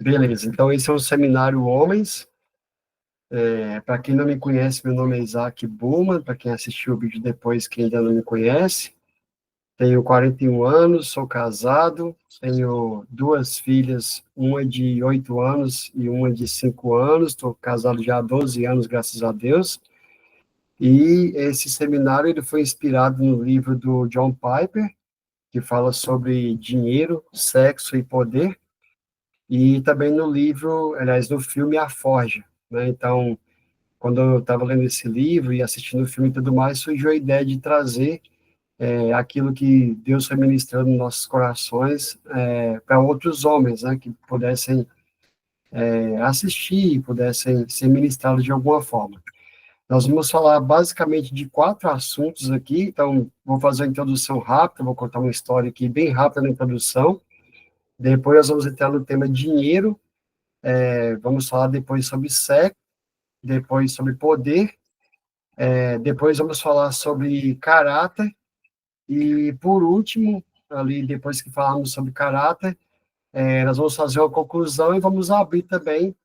Beleza, então esse é um seminário Homens. Para quem não me conhece, meu nome é Isaac Bullman, para quem assistiu o vídeo depois, que ainda não me conhece. Tenho 41 anos, sou casado, tenho duas filhas, uma de 8 anos e uma de 5 anos. Estou casado já há 12 anos, graças a Deus. E esse seminário ele foi inspirado no livro do John Piper, que fala sobre dinheiro, sexo e poder, e também no livro, aliás, no filme A Forja, né? Então, quando eu estava lendo esse livro e assistindo o filme e tudo mais, surgiu a ideia de trazer aquilo que Deus foi ministrando nos nossos corações para outros homens, né, que pudessem assistir, pudessem ser ministrados de alguma forma. Nós vamos falar basicamente de 4 assuntos aqui, então vou fazer uma introdução rápida, vou contar uma história aqui bem rápida na introdução, depois nós vamos entrar no tema dinheiro, vamos falar depois sobre sexo, depois sobre poder, depois vamos falar sobre caráter, e por último, ali depois que falarmos sobre caráter, nós vamos fazer uma conclusão e vamos abrir também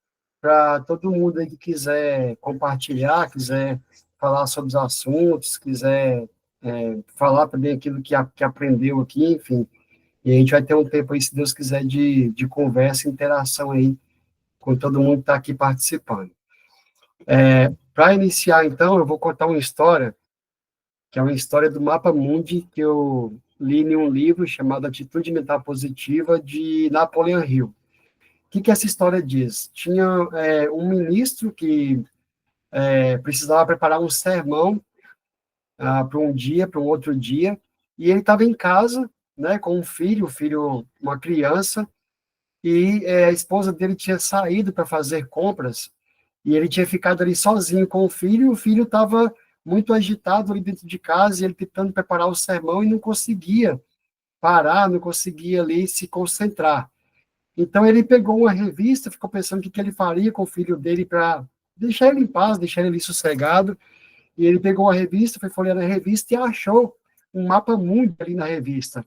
para todo mundo aí que quiser compartilhar, quiser falar sobre os assuntos, quiser falar também aquilo que aprendeu aqui, enfim. E a gente vai ter um tempo aí, se Deus quiser, de conversa e interação aí com todo mundo que está aqui participando. Para iniciar, então, eu vou contar uma história, que é uma história do Mapa Mundi, que eu li em um livro chamado Atitude Mental Positiva, de Napoleon Hill. O que essa história diz? Tinha um ministro que precisava preparar um sermão para um dia, para um outro dia, e ele estava em casa, né, com um filho, uma criança, e a esposa dele tinha saído para fazer compras, e ele tinha ficado ali sozinho com e o filho estava muito agitado ali dentro de casa, e ele tentando preparar o sermão e não conseguia parar, não conseguia ali se concentrar. Então ele pegou uma revista, ficou pensando o que ele faria com o filho dele para deixar ele em paz, deixar ele sossegado, e ele pegou a revista, foi folheando a revista e achou um mapa mundi ali na revista.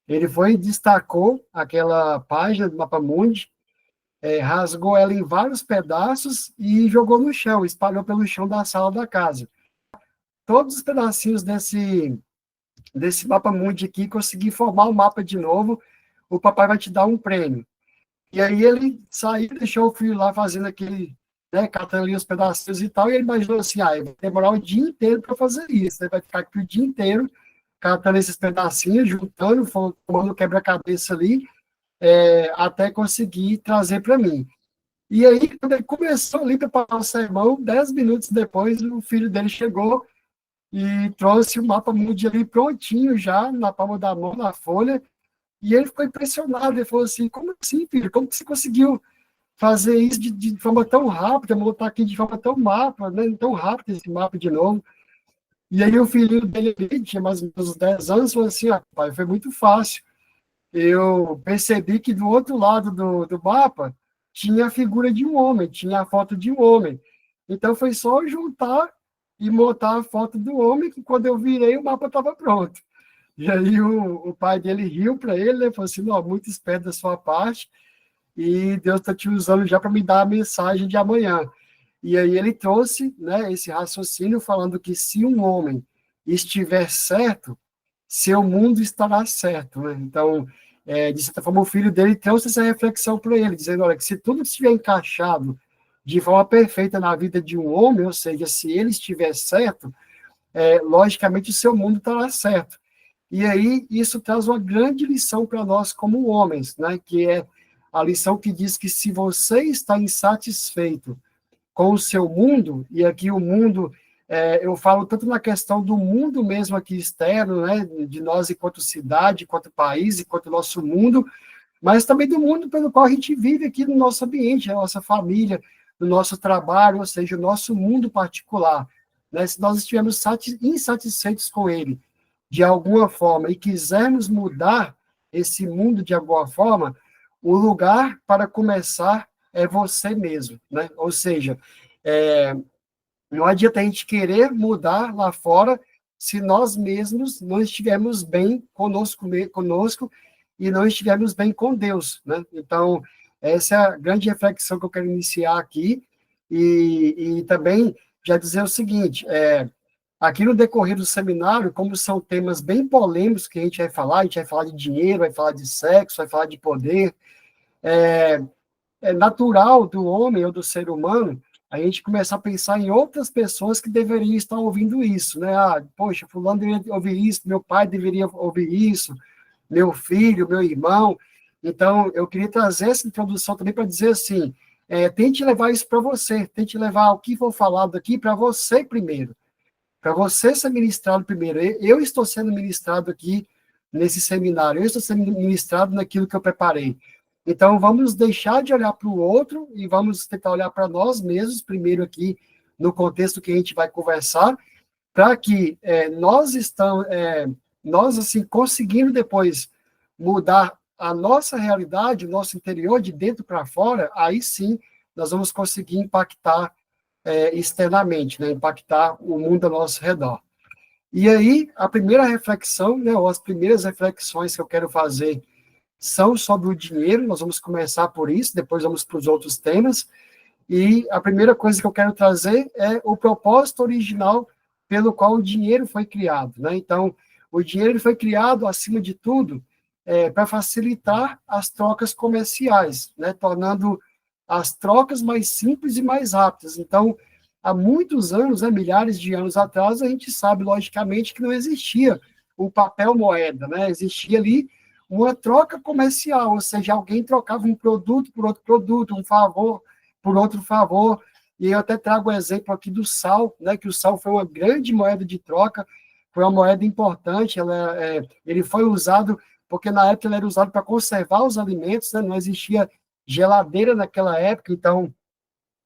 Ele foi e destacou aquela página do mapa mundi, rasgou ela em vários pedaços e jogou no chão, espalhou pelo chão da sala da casa. Todos os pedacinhos desse mapa mundi aqui, consegui formar o mapa de novo, o papai vai te dar um prêmio. E aí ele saiu, deixou o filho lá fazendo aquele, né, catando ali os pedacinhos e tal, e ele imaginou assim, vai demorar o dia inteiro para fazer isso, ele vai ficar aqui o dia inteiro catando esses pedacinhos, juntando, formando quebra-cabeça ali, até conseguir trazer para mim. E aí, quando ele começou ali para preparar o sermão, 10 minutos depois, o filho dele chegou e trouxe o mapa mundi ali prontinho já, na palma da mão, na folha, e ele ficou impressionado, ele falou assim, como assim, filho, como que você conseguiu fazer isso de forma tão rápida, montar aqui de forma tão né, tão rápida esse mapa de novo? E aí o filhinho dele, tinha mais ou menos 10 anos, falou assim, pai, foi muito fácil. Eu percebi que do outro lado do mapa tinha a figura de um homem, tinha a foto de um homem. Então foi só juntar e montar a foto do homem, que quando eu virei, o mapa estava pronto. E aí o pai dele riu para ele, né? Falou assim, não, muito esperto da sua parte, e Deus está te usando já para me dar a mensagem de amanhã. E aí ele trouxe, né, esse raciocínio falando que se um homem estiver certo, seu mundo estará certo, né? Então, de certa forma, o filho dele trouxe essa reflexão para ele, dizendo, olha, que se tudo estiver encaixado de forma perfeita na vida de um homem, ou seja, se ele estiver certo, logicamente o seu mundo estará certo. E aí isso traz uma grande lição para nós como homens, né? Que é a lição que diz que se você está insatisfeito com o seu mundo, e aqui o mundo, eu falo tanto na questão do mundo mesmo aqui externo, né, de nós enquanto cidade, enquanto país, enquanto nosso mundo, mas também do mundo pelo qual a gente vive aqui no nosso ambiente, a nossa família, no nosso trabalho, ou seja, o nosso mundo particular. Né? Se nós estivermos insatisfeitos com ele, de alguma forma, e quisermos mudar esse mundo de alguma forma, o lugar para começar é você mesmo, né? Ou seja, não adianta a gente querer mudar lá fora se nós mesmos não estivermos bem conosco e não estivermos bem com Deus, né? Então, Essa é a grande reflexão que eu quero iniciar aqui, e também já dizer o seguinte, aqui no decorrer do seminário, como são temas bem polêmicos que a gente vai falar de dinheiro, vai falar de sexo, vai falar de poder, é natural do homem ou do ser humano a gente começar a pensar em outras pessoas que deveriam estar ouvindo isso, né? Ah, poxa, fulano deveria ouvir isso, meu pai deveria ouvir isso, meu filho, meu irmão. Então, eu queria trazer essa introdução também para dizer assim, tente levar isso para você, tente levar o que for falado aqui para você primeiro, para você ser ministrado primeiro. Eu estou sendo ministrado aqui nesse seminário, eu estou sendo ministrado naquilo que eu preparei. Então, vamos deixar de olhar para o outro e vamos tentar olhar para nós mesmos primeiro aqui, no contexto que a gente vai conversar, para que nós, assim, conseguindo depois mudar a nossa realidade, o nosso interior, de dentro para fora, aí sim nós vamos conseguir impactar externamente, né? Impactar o mundo ao nosso redor. E aí, a primeira reflexão, né, ou as primeiras reflexões que eu quero fazer são sobre o dinheiro, nós vamos começar por isso, depois vamos para os outros temas, e a primeira coisa que eu quero trazer é o propósito original pelo qual o dinheiro foi criado, né? Então, o dinheiro foi criado, acima de tudo, para facilitar as trocas comerciais, né? Tornando as trocas mais simples e mais rápidas. Então, há muitos anos, né, milhares de anos atrás, a gente sabe, logicamente, que não existia o papel moeda, né? Existia ali uma troca comercial, ou seja, alguém trocava um produto por outro produto, um favor por outro favor, e eu até trago o exemplo aqui do sal, né, que o sal foi uma grande moeda de troca, foi uma moeda importante, ele foi usado, porque na época ele era usado para conservar os alimentos, né, não existia geladeira naquela época, então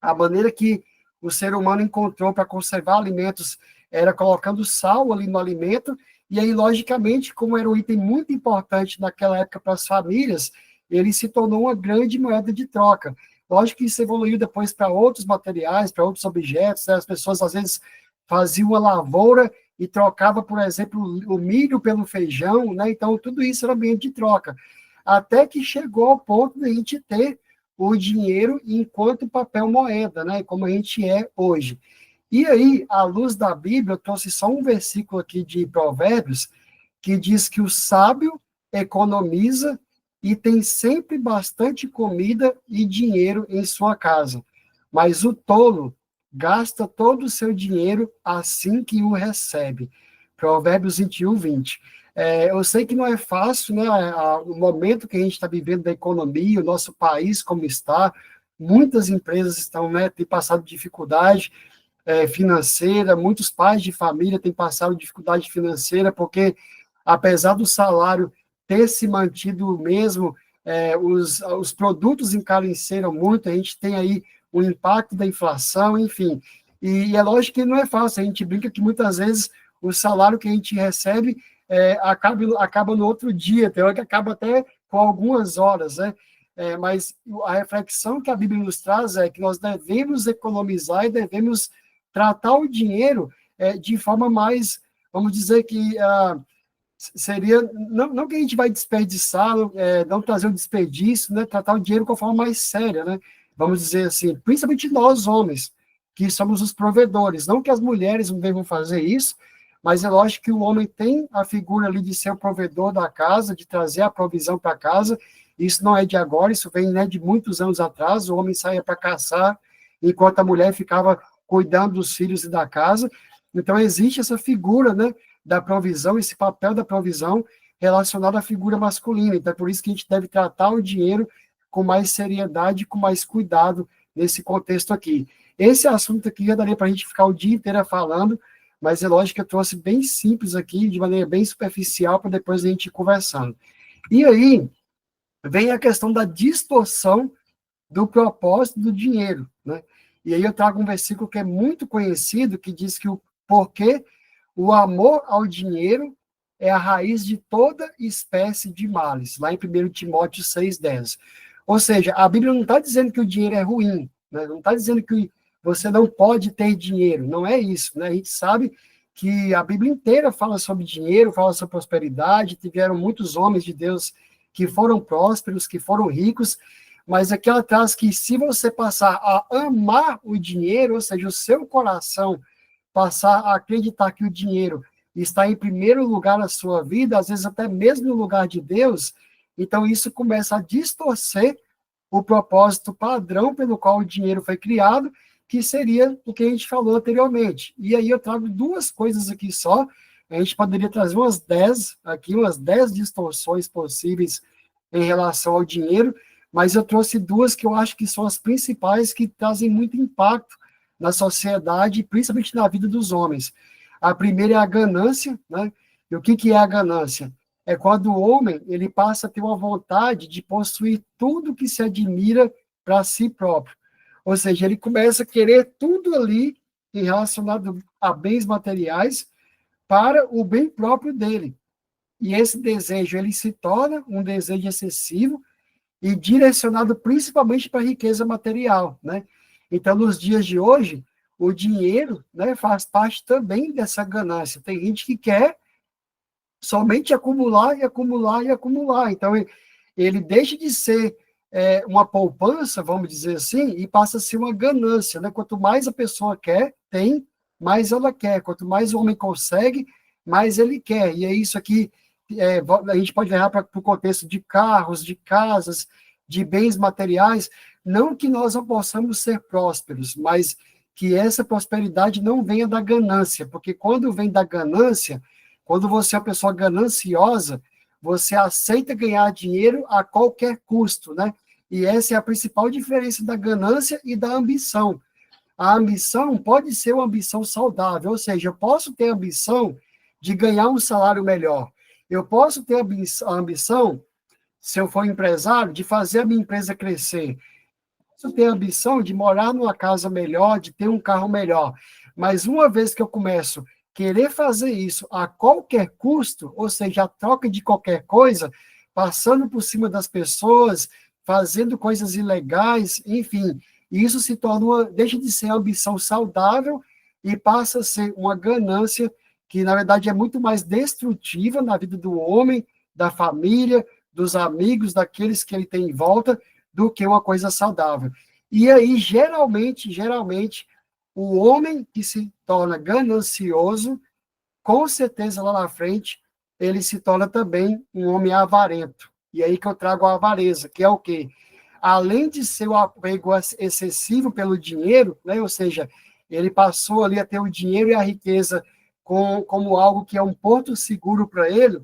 a maneira que o ser humano encontrou para conservar alimentos era colocando sal ali no alimento, e aí, logicamente, como era um item muito importante naquela época para as famílias, ele se tornou uma grande moeda de troca. Lógico que isso evoluiu depois para outros materiais, para outros objetos, né? As pessoas, às vezes, faziam uma lavoura e trocava, por exemplo, o milho pelo feijão, né? Então, tudo isso era meio de troca. Até que chegou ao ponto de a gente ter o dinheiro enquanto papel moeda, né? Como a gente é hoje. E aí, à luz da Bíblia, eu trouxe só um versículo aqui de Provérbios, que diz que o sábio economiza e tem sempre bastante comida e dinheiro em sua casa, mas o tolo gasta todo o seu dinheiro assim que o recebe. Provérbios 21, 20. Eu sei que não é fácil, né? O momento que a gente está vivendo da economia, o nosso país como está, muitas empresas estão, né, têm passado dificuldade, financeira, muitos pais de família têm passado dificuldade financeira, porque, apesar do salário ter se mantido o mesmo, os produtos encareceram muito, a gente tem aí o impacto da inflação, enfim. E é lógico que não é fácil, a gente brinca que muitas vezes o salário que a gente recebe acaba no outro dia, tem hora que acaba até com algumas horas, né? Mas a reflexão que a Bíblia nos traz é que nós devemos economizar e devemos tratar o dinheiro de forma mais, vamos dizer que seria, não que a gente vai desperdiçar, não trazer um desperdício, né, tratar o dinheiro com a forma mais séria, né, vamos dizer assim, principalmente nós homens, que somos os provedores, não que as mulheres não devam fazer isso, mas é lógico que o homem tem a figura ali de ser o provedor da casa, de trazer a provisão para casa, isso não é de agora, isso vem, né, de muitos anos atrás, o homem saía para caçar, enquanto a mulher ficava cuidando dos filhos e da casa. Então, existe essa figura, né, da provisão, esse papel da provisão relacionado à figura masculina. Então, é por isso que a gente deve tratar o dinheiro com mais seriedade, com mais cuidado nesse contexto aqui. Esse assunto aqui já daria para a gente ficar o dia inteiro falando, mas é lógico que eu trouxe bem simples aqui, de maneira bem superficial, para depois a gente ir conversando. E aí, vem a questão da distorção do propósito do dinheiro, né? E aí eu trago um versículo que é muito conhecido, que diz que porque o amor ao dinheiro é a raiz de toda espécie de males, lá em 1 Timóteo 6,10. Ou seja, a Bíblia não está dizendo que o dinheiro é ruim, né? Não está dizendo que você não pode ter dinheiro, não é isso, né? A gente sabe que a Bíblia inteira fala sobre dinheiro, fala sobre prosperidade, tiveram muitos homens de Deus que foram prósperos, que foram ricos, mas aqui ela traz que se você passar a amar o dinheiro, ou seja, o seu coração passar a acreditar que o dinheiro está em primeiro lugar na sua vida, às vezes até mesmo no lugar de Deus, então isso começa a distorcer o propósito padrão pelo qual o dinheiro foi criado, que seria o que a gente falou anteriormente. E aí eu trago duas coisas aqui só, a gente poderia trazer umas 10 aqui, umas 10 distorções possíveis em relação ao dinheiro, mas eu trouxe duas que eu acho que são as principais, que trazem muito impacto na sociedade, principalmente na vida dos homens. A primeira é a ganância, né? E o que é a ganância? É quando o homem ele passa a ter uma vontade de possuir tudo que se admira para si próprio. Ou seja, ele começa a querer tudo ali relacionado a bens materiais para o bem próprio dele. E esse desejo ele se torna um desejo excessivo e direcionado principalmente para a riqueza material, né? Então, nos dias de hoje, o dinheiro, né, faz parte também dessa ganância. Tem gente que quer somente acumular e acumular e acumular. Então, ele deixa de ser uma poupança, vamos dizer assim, e passa a ser uma ganância, né? Quanto mais a pessoa quer, tem, mais ela quer. Quanto mais o homem consegue, mais ele quer. E é isso aqui, a gente pode levar para o contexto de carros, de casas, de bens materiais. Não que nós não possamos ser prósperos, mas que essa prosperidade não venha da ganância, porque quando vem da ganância, quando você é uma pessoa gananciosa, você aceita ganhar dinheiro a qualquer custo, né? E essa é a principal diferença da ganância e da ambição. A ambição pode ser uma ambição saudável, ou seja, eu posso ter a ambição de ganhar um salário melhor. Eu posso ter a ambição, se eu for empresário, de fazer a minha empresa crescer. Eu tenho a ambição de morar numa casa melhor, de ter um carro melhor. Mas uma vez que eu começo a querer fazer isso a qualquer custo, ou seja, a troca de qualquer coisa, passando por cima das pessoas, fazendo coisas ilegais, enfim, isso se torna deixa de ser uma ambição saudável e passa a ser uma ganância que, na verdade, é muito mais destrutiva na vida do homem, da família, dos amigos, daqueles que ele tem em volta, do que uma coisa saudável. E aí, geralmente, o homem que se torna ganancioso, com certeza lá na frente, ele se torna também um homem avarento. E aí que eu trago a avareza, que é o quê? Além de ser o apego excessivo pelo dinheiro, né? Ou seja, ele passou ali a ter o dinheiro e a riqueza como algo que é um porto seguro para ele,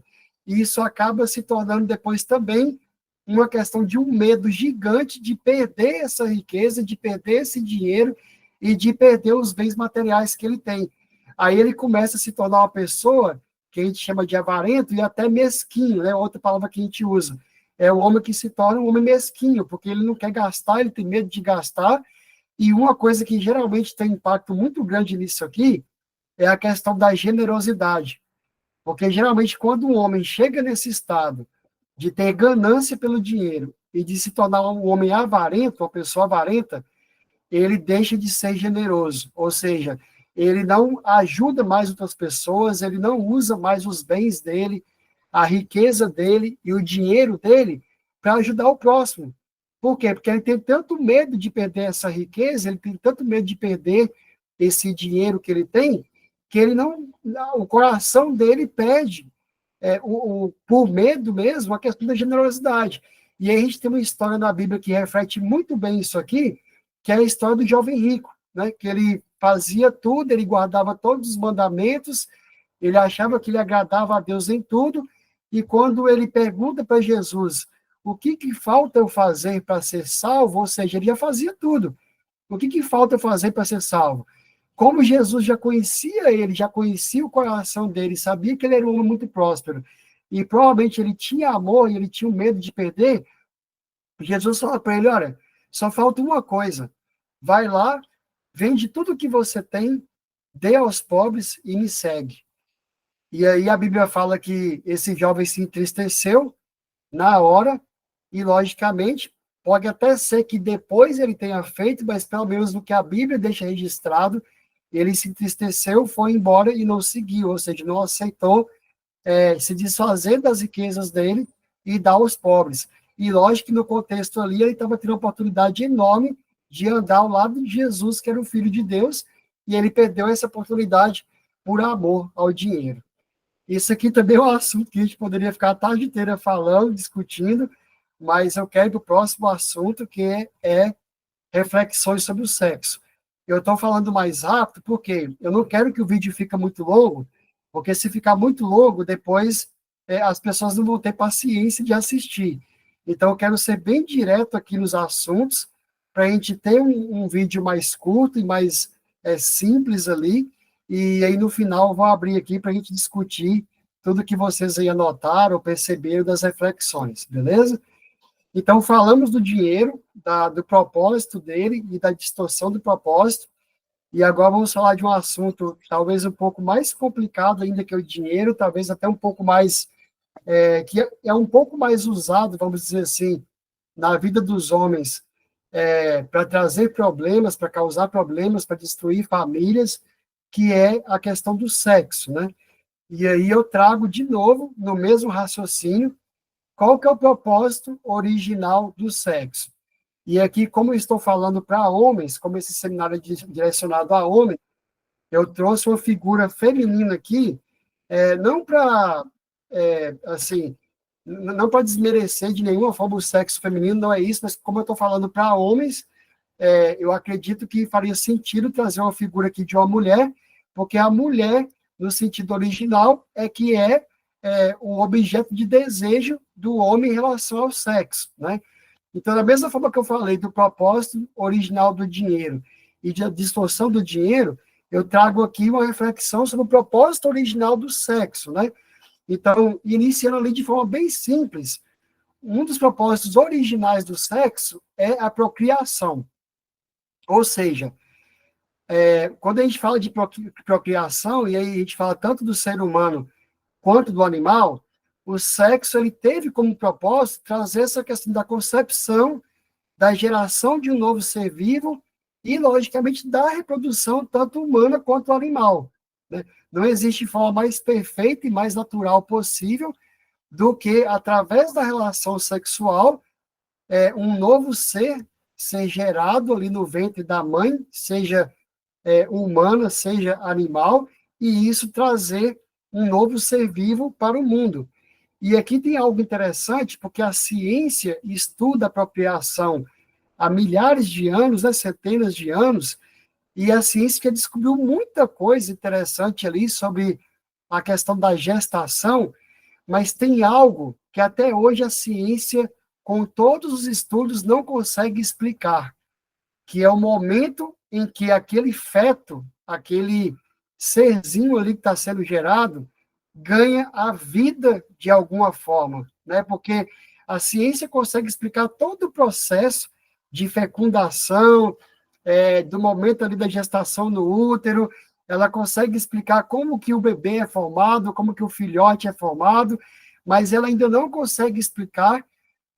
e isso acaba se tornando depois também uma questão de um medo gigante de perder essa riqueza, de perder esse dinheiro e de perder os bens materiais que ele tem. Aí ele começa a se tornar uma pessoa que a gente chama de avarento e até mesquinho, né? Outra palavra que a gente usa. É o homem que se torna um homem mesquinho, porque ele não quer gastar, ele tem medo de gastar. E uma coisa que geralmente tem impacto muito grande nisso aqui é a questão da generosidade. Porque geralmente quando um homem chega nesse estado de ter ganância pelo dinheiro e de se tornar um homem avarento, uma pessoa avarenta, ele deixa de ser generoso, ou seja, ele não ajuda mais outras pessoas, ele não usa mais os bens dele, a riqueza dele e o dinheiro dele para ajudar o próximo. Por quê? Porque ele tem tanto medo de perder essa riqueza, ele tem tanto medo de perder esse dinheiro que ele tem, que ele não, o coração dele pede por medo mesmo, a questão da generosidade. E aí a gente tem uma história na Bíblia que reflete muito bem isso aqui, que é a história do jovem rico, né? Que ele fazia tudo, ele guardava todos os mandamentos, ele achava que ele agradava a Deus em tudo, e quando ele pergunta para Jesus, o que falta eu fazer para ser salvo? Ou seja, ele já fazia tudo. O que falta eu fazer para ser salvo? Como Jesus já conhecia ele, já conhecia o coração dele, sabia que ele era um homem muito próspero, e provavelmente ele tinha amor e ele tinha medo de perder, Jesus falou para ele, olha, só falta uma coisa, vai lá, vende tudo que você tem, dê aos pobres e me segue. E aí a Bíblia fala que esse jovem se entristeceu na hora, e logicamente, pode até ser que depois ele tenha feito, mas pelo menos no que a Bíblia deixa registrado, ele se entristeceu, foi embora e não seguiu, ou seja, não aceitou se desfazer das riquezas dele e dar aos pobres. e lógico que no contexto ali ele estava tendo uma oportunidade enorme de andar ao lado de Jesus, que era o Filho de Deus, e ele perdeu essa oportunidade por amor ao dinheiro. Isso aqui também é um assunto que a gente poderia ficar a tarde inteira falando, discutindo, mas eu quero ir para o próximo assunto, que é reflexões sobre o sexo. Eu estou falando mais rápido porque eu não quero que o vídeo fique muito longo, porque se ficar muito longo, depois as pessoas não vão ter paciência de assistir. Então, eu quero ser bem direto aqui nos assuntos, para a gente ter um vídeo mais curto e mais simples ali, e aí no final eu vou abrir aqui para a gente discutir tudo que vocês aí anotaram ou perceberam das reflexões, beleza? Então, falamos do dinheiro, do propósito dele e da distorção do propósito, e agora vamos falar de um assunto talvez um pouco mais complicado ainda que o dinheiro, talvez até um pouco mais, que é um pouco mais usado, vamos dizer assim, na vida dos homens, para trazer problemas, para causar problemas, para destruir famílias, que é a questão do sexo, né? E aí eu trago de novo, no mesmo raciocínio, qual que é o propósito original do sexo. E aqui, como eu estou falando para homens, como esse seminário é direcionado a homens, eu trouxe uma figura feminina aqui, não para, assim, não para desmerecer de nenhuma forma o sexo feminino, não é isso, mas como eu estou falando para homens, eu acredito que faria sentido trazer uma figura aqui de uma mulher, porque a mulher, no sentido original, que é o objeto de desejo do homem em relação ao sexo, né? Então, da mesma forma que eu falei do propósito original do dinheiro e da distorção do dinheiro, eu trago aqui uma reflexão sobre o propósito original do sexo, né? Então, iniciando ali de forma bem simples, um dos propósitos originais do sexo é a procriação. Ou seja, quando a gente fala de procriação, e aí a gente fala tanto do ser humano quanto do animal, o sexo ele teve como propósito trazer essa questão da concepção, da geração de um novo ser vivo e, logicamente, da reprodução tanto humana quanto animal, né? Não existe forma mais perfeita e mais natural possível do que, através da relação sexual, um novo ser gerado ali no ventre da mãe, seja humana, seja animal, e isso trazer um novo ser vivo para o mundo. E aqui tem algo interessante, porque a ciência estuda a procriação há milhares de anos, né, centenas de anos, e a ciência descobriu muita coisa interessante ali sobre a questão da gestação, mas tem algo que até hoje a ciência, com todos os estudos, não consegue explicar, que é o momento em que aquele feto, aquele serzinho ali que está sendo gerado, ganha a vida de alguma forma, né? Porque a ciência consegue explicar todo o processo de fecundação, do momento ali da gestação no útero, ela consegue explicar como que o bebê é formado, como que o filhote é formado, mas ela ainda não consegue explicar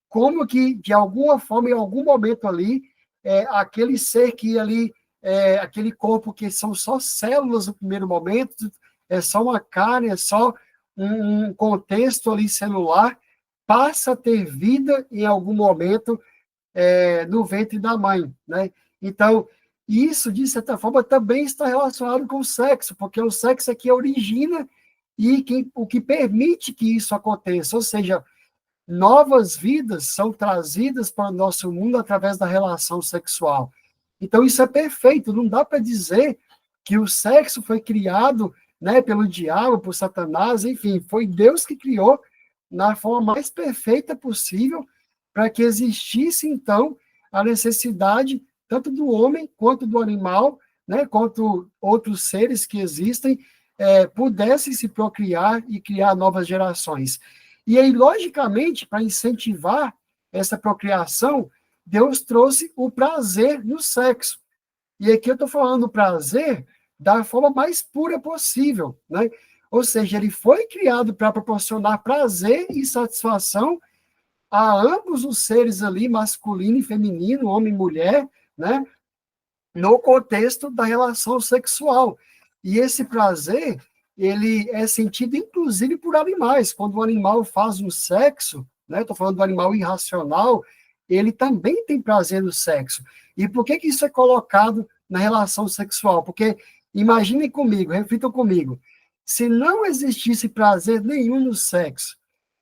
como que, de alguma forma, em algum momento ali, aquele ser que ali, aquele corpo que são só células no primeiro momento, é só uma carne, é só um contexto ali celular, passa a ter vida em algum momento no ventre da mãe, né? Então, isso, de certa forma, também está relacionado com o sexo, porque o sexo é que origina e o que permite que isso aconteça, ou seja, novas vidas são trazidas para o nosso mundo através da relação sexual. Então, isso é perfeito, não dá para dizer que o sexo foi criado, né, pelo diabo, por Satanás, enfim, foi Deus que criou na forma mais perfeita possível para que existisse, então, a necessidade tanto do homem quanto do animal, né, quanto outros seres que existem, pudessem se procriar e criar novas gerações. E aí, logicamente, para incentivar essa procriação, Deus trouxe o prazer no sexo. E aqui eu estou falando prazer da forma mais pura possível, né? Ou seja, ele foi criado para proporcionar prazer e satisfação a ambos os seres ali, masculino e feminino, homem e mulher, né? No contexto da relação sexual. E esse prazer, ele é sentido inclusive por animais. Quando o animal faz um sexo, né? Estou falando do animal irracional, ele também tem prazer no sexo. E por que isso é colocado na relação sexual? Porque, imaginem comigo, reflitam comigo, se não existisse prazer nenhum no sexo,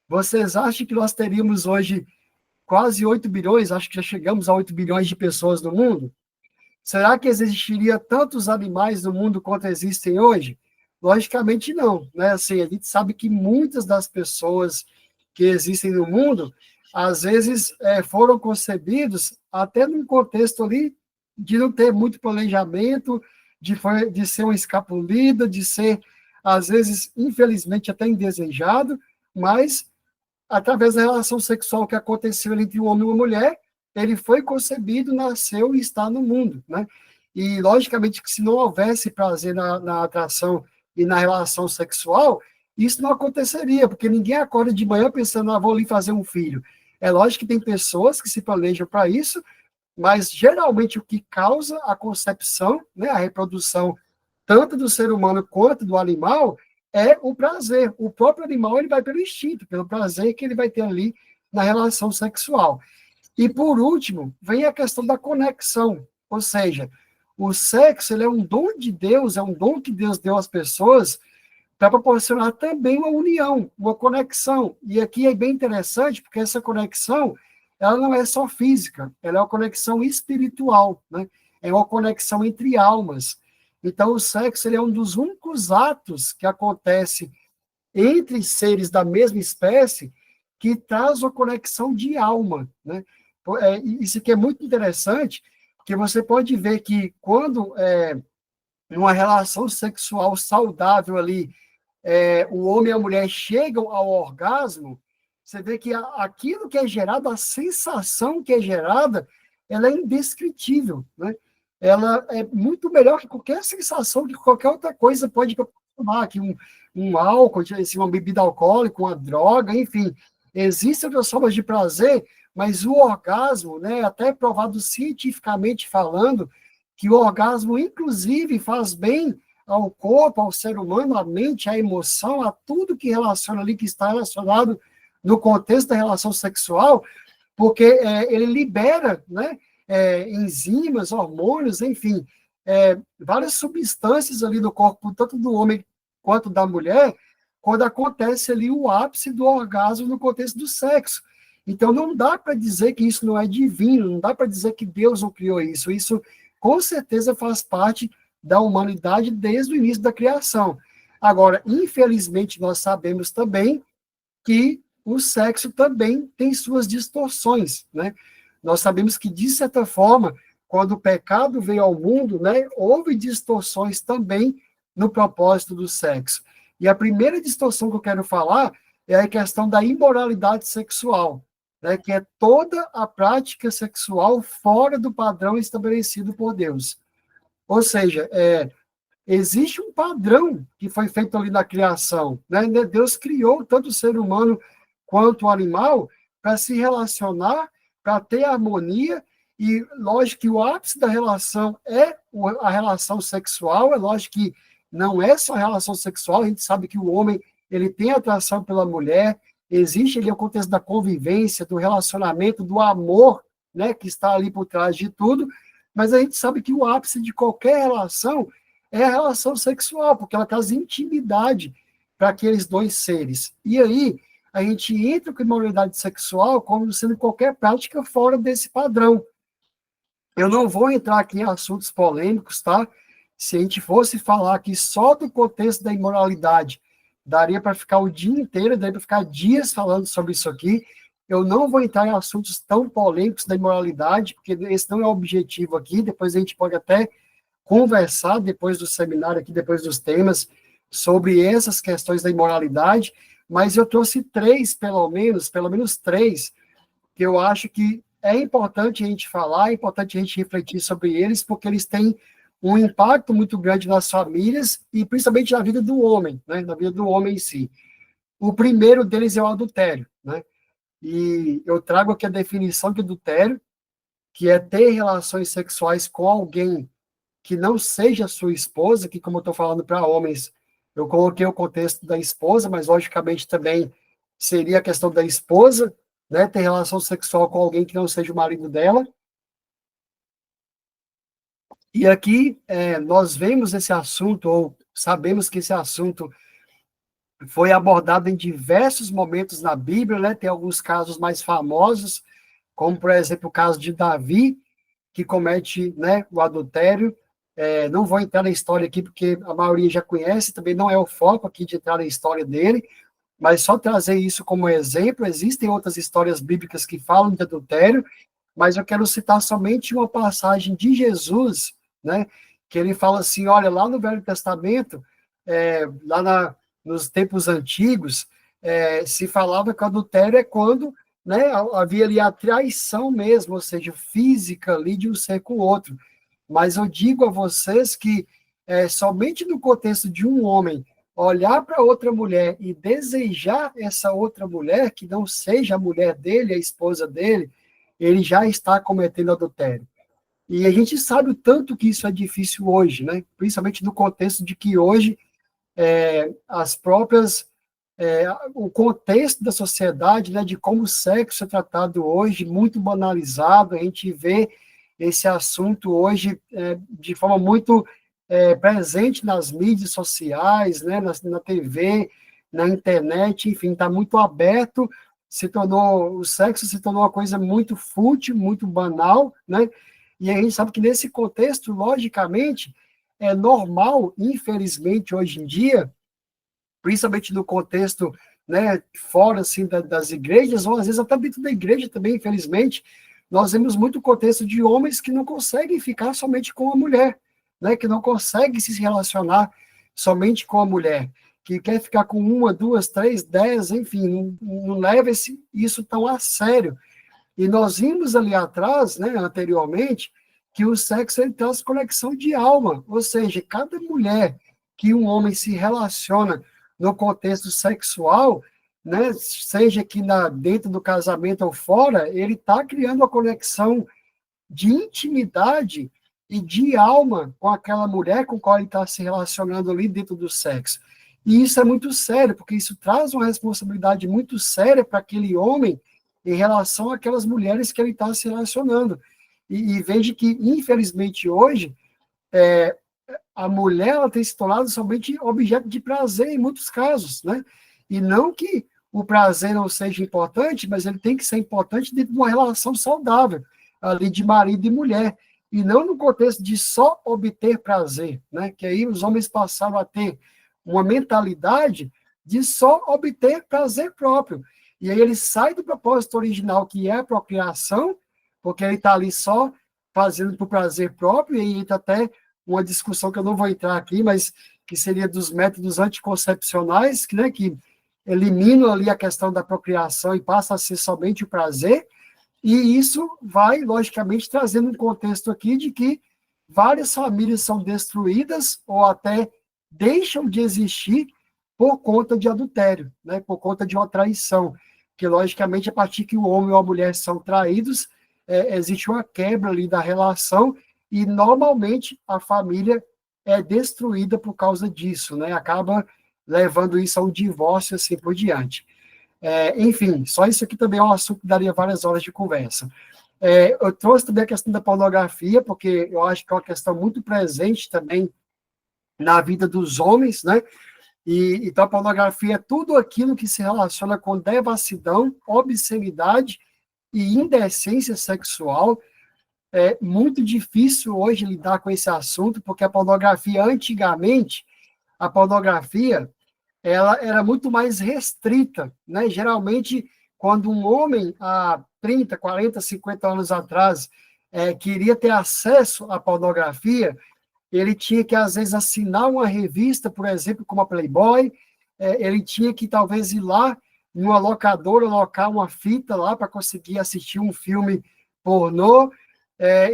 vocês acham que nós teríamos hoje quase 8 bilhões, acho que já chegamos a 8 bilhões de pessoas no mundo? Será que existiria tantos animais no mundo quanto existem hoje? Logicamente não, né? Assim, a gente sabe que muitas das pessoas que existem no mundo, às vezes, foram concebidos até num contexto ali de não ter muito planejamento, de ser uma escapulida, de ser, às vezes, infelizmente, até indesejado, mas através da relação sexual que aconteceu entre um homem e uma mulher, ele foi concebido, nasceu e está no mundo, né? E, logicamente, que se não houvesse prazer na atração e na relação sexual, isso não aconteceria, porque ninguém acorda de manhã pensando, vou ali fazer um filho. É lógico que tem pessoas que se planejam para isso, mas, geralmente, o que causa a concepção, né, a reprodução, tanto do ser humano quanto do animal, é o prazer. O próprio animal ele vai pelo instinto, pelo prazer que ele vai ter ali na relação sexual. E, por último, vem a questão da conexão, ou seja, o sexo ele é um dom de Deus, é um dom que Deus deu às pessoas para proporcionar também uma união, uma conexão. E aqui é bem interessante, porque essa conexão ela não é só física, ela é uma conexão espiritual, né? É uma conexão entre almas. Então, o sexo ele é um dos únicos atos que acontece entre seres da mesma espécie que traz uma conexão de alma, né? Isso aqui é muito interessante, porque você pode ver que quando numa relação sexual saudável ali, o homem e a mulher chegam ao orgasmo, você vê que aquilo que é gerado, a sensação que é gerada, ela é indescritível, né? Ela é muito melhor que qualquer sensação que qualquer outra coisa pode proporcionar, que um álcool, assim, uma bebida alcoólica, uma droga, enfim. Existem outras formas de prazer, mas o orgasmo, né, até é provado cientificamente falando, que o orgasmo, inclusive, faz bem ao corpo, ao ser humano, à mente, à emoção, a tudo que relaciona ali, que está relacionado no contexto da relação sexual, porque ele libera, né, enzimas, hormônios, enfim, várias substâncias ali no corpo, tanto do homem quanto da mulher, quando acontece ali o ápice do orgasmo no contexto do sexo. Então, não dá para dizer que isso não é divino, não dá para dizer que Deus não criou isso. Isso, com certeza, faz parte da humanidade desde o início da criação. Agora, infelizmente, nós sabemos também que o sexo também tem suas distorções, né? Nós sabemos que, de certa forma, quando o pecado veio ao mundo, né, houve distorções também no propósito do sexo. E a primeira distorção que eu quero falar é a questão da imoralidade sexual, né, que é toda a prática sexual fora do padrão estabelecido por Deus. Ou seja, existe um padrão que foi feito ali na criação, né? Deus criou tanto o ser humano quanto o animal para se relacionar, para ter harmonia, e lógico que o ápice da relação é a relação sexual, é lógico que não é só a relação sexual, a gente sabe que o homem ele tem atração pela mulher, existe ali o contexto da convivência, do relacionamento, do amor, né, que está ali por trás de tudo, mas a gente sabe que o ápice de qualquer relação é a relação sexual, porque ela traz intimidade para aqueles dois seres. E aí, a gente entra com a imoralidade sexual como sendo qualquer prática fora desse padrão. Eu não vou entrar aqui em assuntos polêmicos, tá? Se a gente fosse falar aqui só do contexto da imoralidade, daria para ficar o dia inteiro, daria para ficar dias falando sobre isso aqui. Eu não vou entrar em assuntos tão polêmicos da imoralidade, porque esse não é o objetivo aqui. Depois a gente pode até conversar depois do seminário aqui, depois dos temas, sobre essas questões da imoralidade, mas eu trouxe três, pelo menos três, que eu acho que é importante a gente falar, é importante a gente refletir sobre eles, porque eles têm um impacto muito grande nas famílias e principalmente na vida do homem, né, na vida do homem em si. O primeiro deles é o adultério, né? E eu trago aqui a definição de adultério, que é ter relações sexuais com alguém que não seja sua esposa, que como eu estou falando para homens, eu coloquei o contexto da esposa, mas logicamente também seria a questão da esposa, né, ter relação sexual com alguém que não seja o marido dela. E aqui nós vemos esse assunto, ou sabemos que esse assunto foi abordado em diversos momentos na Bíblia, né? Tem alguns casos mais famosos, como, por exemplo, o caso de Davi, que comete, né, o adultério. Não vou entrar na história aqui, porque a maioria já conhece, também não é o foco aqui de entrar na história dele, mas só trazer isso como exemplo. Existem outras histórias bíblicas que falam de adultério, mas eu quero citar somente uma passagem de Jesus, né, que ele fala assim, olha, lá no Velho Testamento, nos tempos antigos, se falava que o adultério é quando, né, havia ali a traição mesmo, ou seja, física ali de um ser com o outro. Mas eu digo a vocês que somente no contexto de um homem olhar para outra mulher e desejar essa outra mulher, que não seja a mulher dele, a esposa dele, ele já está cometendo adultério. E a gente sabe o tanto que isso é difícil hoje, né? Principalmente no contexto de que hoje as próprias o contexto da sociedade, né, de como o sexo é tratado hoje, muito banalizado, a gente vê esse assunto hoje de forma muito presente nas mídias sociais, né, na TV, na internet, enfim, está muito aberto, o sexo se tornou uma coisa muito fútil, muito banal, né, e a gente sabe que nesse contexto, logicamente, é normal, infelizmente, hoje em dia, principalmente no contexto, né, fora assim das igrejas, ou às vezes até dentro da igreja também, infelizmente, nós vemos muito contexto de homens que não conseguem ficar somente com a mulher, né, que não conseguem se relacionar somente com a mulher, que quer ficar com uma, duas, três, 10, enfim, não leva isso tão a sério. E nós vimos ali atrás, né, anteriormente, que o sexo ele traz conexão de alma, ou seja, cada mulher que um homem se relaciona no contexto sexual, né, seja aqui dentro do casamento ou fora, ele está criando uma conexão de intimidade e de alma com aquela mulher com qual ele está se relacionando ali dentro do sexo. E isso é muito sério, porque isso traz uma responsabilidade muito séria para aquele homem em relação àquelas mulheres que ele está se relacionando. E veja que, infelizmente, hoje, a mulher ela tem se tornado somente objeto de prazer em muitos casos, né? E não que o prazer não seja importante, mas ele tem que ser importante dentro de uma relação saudável, ali de marido e mulher, e não no contexto de só obter prazer, né? Que aí os homens passaram a ter uma mentalidade de só obter prazer próprio. E aí ele sai do propósito original, que é a procriação, porque ele está ali só fazendo por prazer próprio, e aí entra até uma discussão que eu não vou entrar aqui, mas que seria dos métodos anticoncepcionais, né, que eliminam ali a questão da procriação e passa a ser somente o prazer, e isso vai, logicamente, trazendo um contexto aqui de que várias famílias são destruídas ou até deixam de existir por conta de adultério, né, por conta de uma traição, que, logicamente, a partir que o homem ou a mulher são traídos, existe uma quebra ali da relação e, normalmente, a família é destruída por causa disso, né, acaba levando isso a um divórcio, assim por diante. Enfim, só isso aqui também é um assunto que daria várias horas de conversa. Eu trouxe também a questão da pornografia, porque eu acho que é uma questão muito presente também na vida dos homens, né? Então, a pornografia é tudo aquilo que se relaciona com devassidão, obscenidade e indecência sexual. É muito difícil hoje lidar com esse assunto, porque a pornografia, antigamente, a pornografia ela era muito mais restrita, né? Geralmente, quando um homem, há 30, 40, 50 anos atrás, queria ter acesso à pornografia, ele tinha que, às vezes, assinar uma revista, por exemplo, como a Playboy, ele tinha que, talvez, ir lá numa locadora, alocar uma fita lá para conseguir assistir um filme pornô,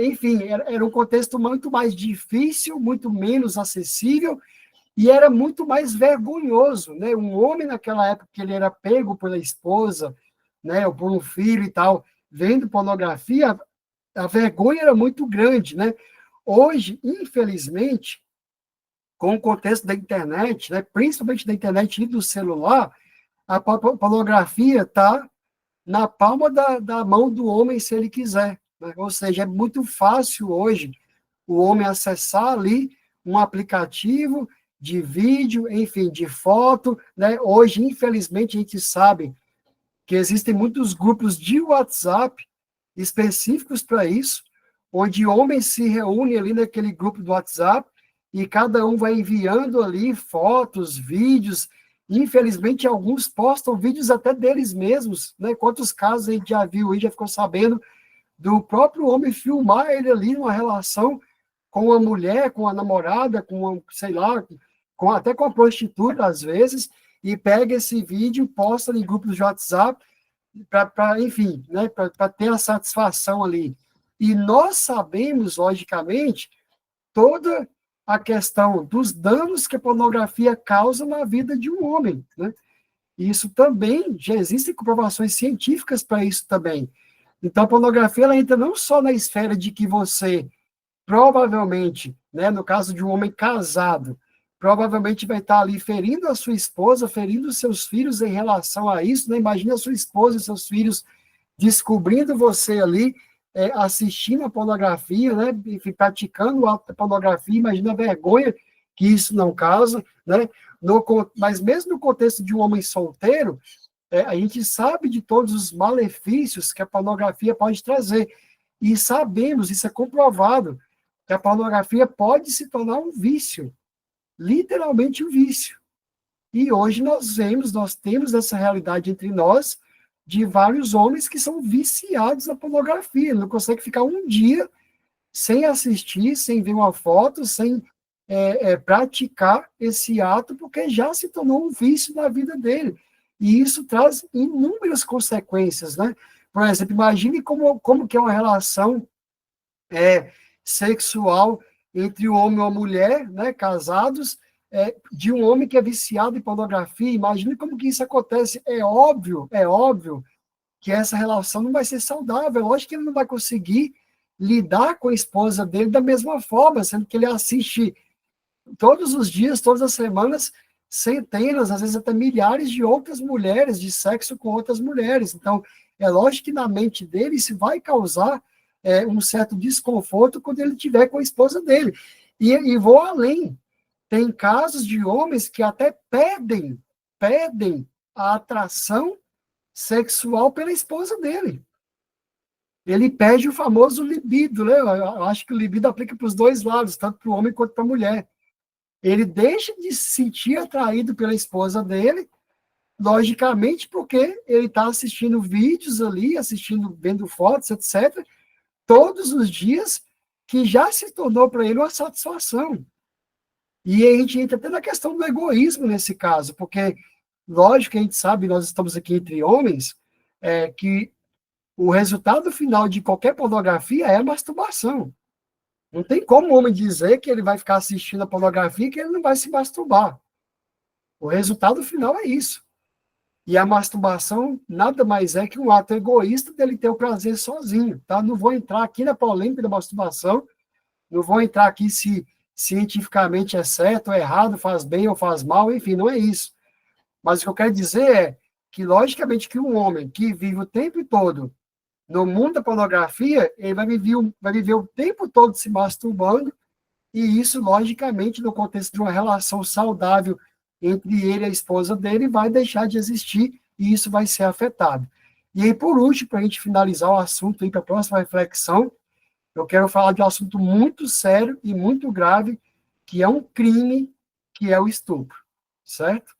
enfim, era um contexto muito mais difícil, muito menos acessível, e era muito mais vergonhoso, né? Um homem naquela época que ele era pego pela esposa, né, ou por um filho e tal, vendo pornografia, a vergonha era muito grande, né? Hoje, infelizmente, com o contexto da internet, né, principalmente da internet e do celular, a pornografia está na palma da mão do homem, se ele quiser, né? Ou seja, é muito fácil hoje o homem acessar ali um aplicativo de vídeo, enfim, de foto, né? Hoje, infelizmente, a gente sabe que existem muitos grupos de WhatsApp específicos para isso, onde homens se reúnem ali naquele grupo do WhatsApp e cada um vai enviando ali fotos, vídeos. Infelizmente, alguns postam vídeos até deles mesmos, né? Quantos casos a gente já viu e já ficou sabendo do próprio homem filmar ele ali numa relação com a mulher, com a namorada, com, sei lá, até com a prostituta, às vezes, e pega esse vídeo, posta em grupos de WhatsApp, enfim, né, para ter a satisfação ali. E nós sabemos, logicamente, toda a questão dos danos que a pornografia causa na vida de um homem, né? E isso também, já existem comprovações científicas para isso também. Então, a pornografia, ela entra não só na esfera de que você provavelmente, né, no caso de um homem casado, provavelmente vai estar ali ferindo a sua esposa, ferindo os seus filhos em relação a isso, né? Imagina a sua esposa e seus filhos descobrindo você ali, assistindo a pornografia, né, enfim, praticando o ato da pornografia, imagina a vergonha que isso não causa, né? Mas mesmo no contexto de um homem solteiro, a gente sabe de todos os malefícios que a pornografia pode trazer, e sabemos, isso é comprovado, que a pornografia pode se tornar um vício, literalmente um vício. E hoje nós temos essa realidade entre nós, de vários homens que são viciados na pornografia, não conseguem ficar um dia sem assistir, sem ver uma foto, sem praticar esse ato, porque já se tornou um vício na vida dele. E isso traz inúmeras consequências, né? Por exemplo, imagine como que é uma relação sexual entre o homem e a mulher, né, casados, de um homem que é viciado em pornografia. Imagine como que isso acontece. É óbvio que essa relação não vai ser saudável. Lógico que ele não vai conseguir lidar com a esposa dele da mesma forma, sendo que ele assiste todos os dias, todas as semanas, centenas, às vezes até milhares de outras mulheres, de sexo com outras mulheres. Então, é lógico que na mente dele isso vai causar um certo desconforto quando ele estiver com a esposa dele. E vou além. Tem casos de homens que até pedem a atração sexual pela esposa dele. Ele pede o famoso libido, né? Eu acho que o libido aplica para os dois lados, tanto para o homem quanto para a mulher. Ele deixa de se sentir atraído pela esposa dele, logicamente, porque ele está assistindo vídeos ali, vendo fotos, etc., todos os dias, que já se tornou para ele uma satisfação. E a gente entra até na questão do egoísmo nesse caso, porque, lógico que a gente sabe, nós estamos aqui entre homens, que o resultado final de qualquer pornografia é a masturbação. Não tem como o homem dizer que ele vai ficar assistindo a pornografia e que ele não vai se masturbar. O resultado final é isso. E a masturbação nada mais é que um ato egoísta dele ter o prazer sozinho, tá? Não vou entrar aqui na polêmica da masturbação, não vou entrar aqui se cientificamente é certo ou errado, faz bem ou faz mal, enfim, não é isso. Mas o que eu quero dizer é que, logicamente, que um homem que vive o tempo todo no mundo da pornografia, ele vai viver o tempo todo se masturbando, e isso, logicamente, no contexto de uma relação saudável entre ele e a esposa dele, vai deixar de existir, e isso vai ser afetado. E aí, por último, para a gente finalizar o assunto, para a próxima reflexão, eu quero falar de um assunto muito sério e muito grave, que é um crime, que é o estupro, certo?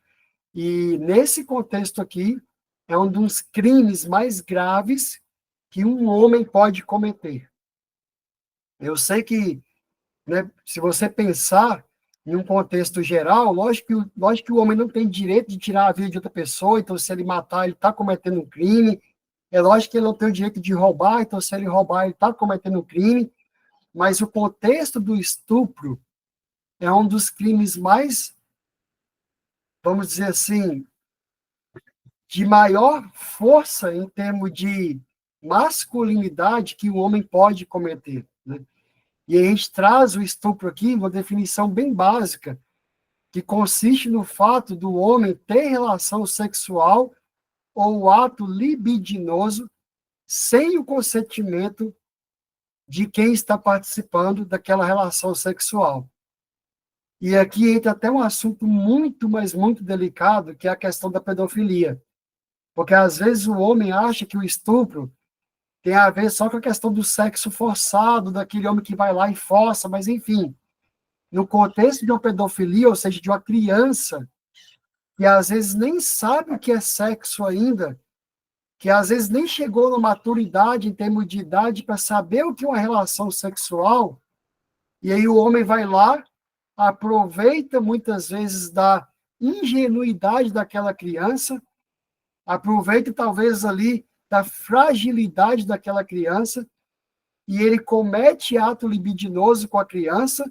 E nesse contexto aqui, é um dos crimes mais graves que um homem pode cometer. Eu sei que, né, se você pensar em um contexto geral, lógico que o homem não tem direito de tirar a vida de outra pessoa, então se ele matar, ele está cometendo um crime. É lógico que ele não tem o direito de roubar, então se ele roubar, ele está cometendo um crime. Mas o contexto do estupro é um dos crimes mais, vamos dizer assim, de maior força em termos de masculinidade que o homem pode cometer, né? E a gente traz o estupro aqui, uma definição bem básica, que consiste no fato do homem ter relação sexual ou o ato libidinoso sem o consentimento de quem está participando daquela relação sexual. E aqui entra até um assunto muito, mas muito delicado, que é a questão da pedofilia. Porque, às vezes, o homem acha que o estupro tem a ver só com a questão do sexo forçado, daquele homem que vai lá e força, mas, enfim, no contexto de uma pedofilia, ou seja, de uma criança que, às vezes, nem sabe o que é sexo ainda, que, às vezes, nem chegou na maturidade em termos de idade para saber o que é uma relação sexual, e aí o homem vai lá, aproveita muitas vezes da ingenuidade daquela criança, aproveita talvez ali da fragilidade daquela criança, e ele comete ato libidinoso com a criança,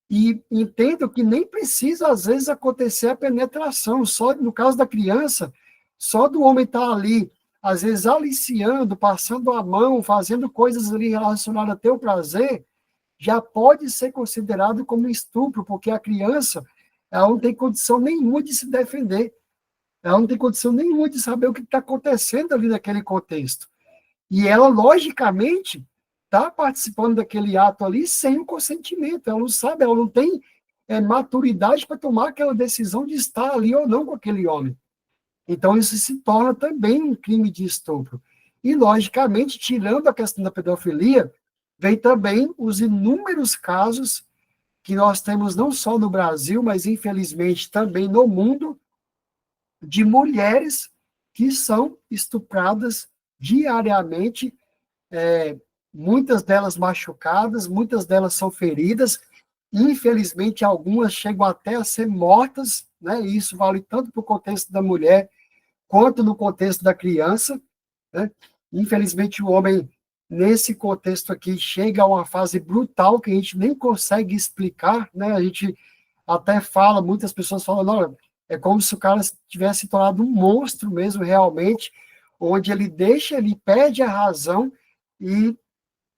e entendo que nem precisa, às vezes, acontecer a penetração, só no caso da criança, só do homem estar ali, às vezes, aliciando, passando a mão, fazendo coisas ali relacionadas a ter o prazer, já pode ser considerado como estupro, porque a criança, ela não tem condição nenhuma de se defender, ela não tem condição nenhuma de saber o que está acontecendo ali naquele contexto. E ela, logicamente, está participando daquele ato ali sem o consentimento, ela não sabe, ela não tem maturidade para tomar aquela decisão de estar ali ou não com aquele homem. Então, isso se torna também um crime de estupro. E, logicamente, tirando a questão da pedofilia, vem também os inúmeros casos que nós temos não só no Brasil, mas infelizmente também no mundo, de mulheres que são estupradas diariamente, muitas delas machucadas, muitas delas são feridas, infelizmente algumas chegam até a ser mortas, né? E isso vale tanto para o contexto da mulher quanto no contexto da criança, né? Infelizmente o homem nesse contexto aqui, chega a uma fase brutal que a gente nem consegue explicar, né? A gente até fala, muitas pessoas falam, não, é como se o cara tivesse se tornado um monstro mesmo, realmente, onde ele perde a razão e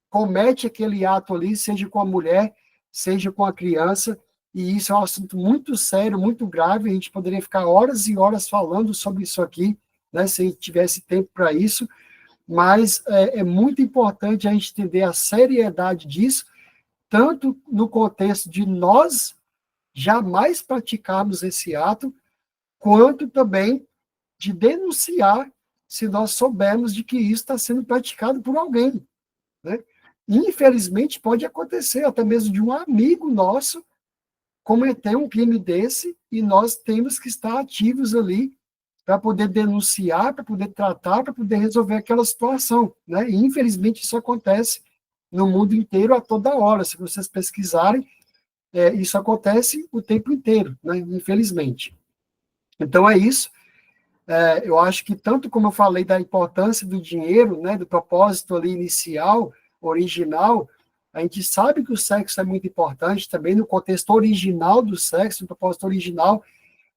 comete aquele ato ali, seja com a mulher, seja com a criança, e isso é um assunto muito sério, muito grave, a gente poderia ficar horas e horas falando sobre isso aqui, né, se a gente tivesse tempo para isso, mas é muito importante a gente entender a seriedade disso, tanto no contexto de nós jamais praticarmos esse ato, quanto também de denunciar se nós soubermos de que isso está sendo praticado por alguém, né? Infelizmente, pode acontecer até mesmo de um amigo nosso cometer um crime desse e nós temos que estar ativos ali para poder denunciar, para poder tratar, para poder resolver aquela situação, né? E, infelizmente, isso acontece no mundo inteiro a toda hora. Se vocês pesquisarem, isso acontece o tempo inteiro, né? Infelizmente. Então, é isso. Eu acho que, tanto como eu falei da importância do dinheiro, né, do propósito ali inicial, original, a gente sabe que o sexo é muito importante também no contexto original do sexo, no propósito original,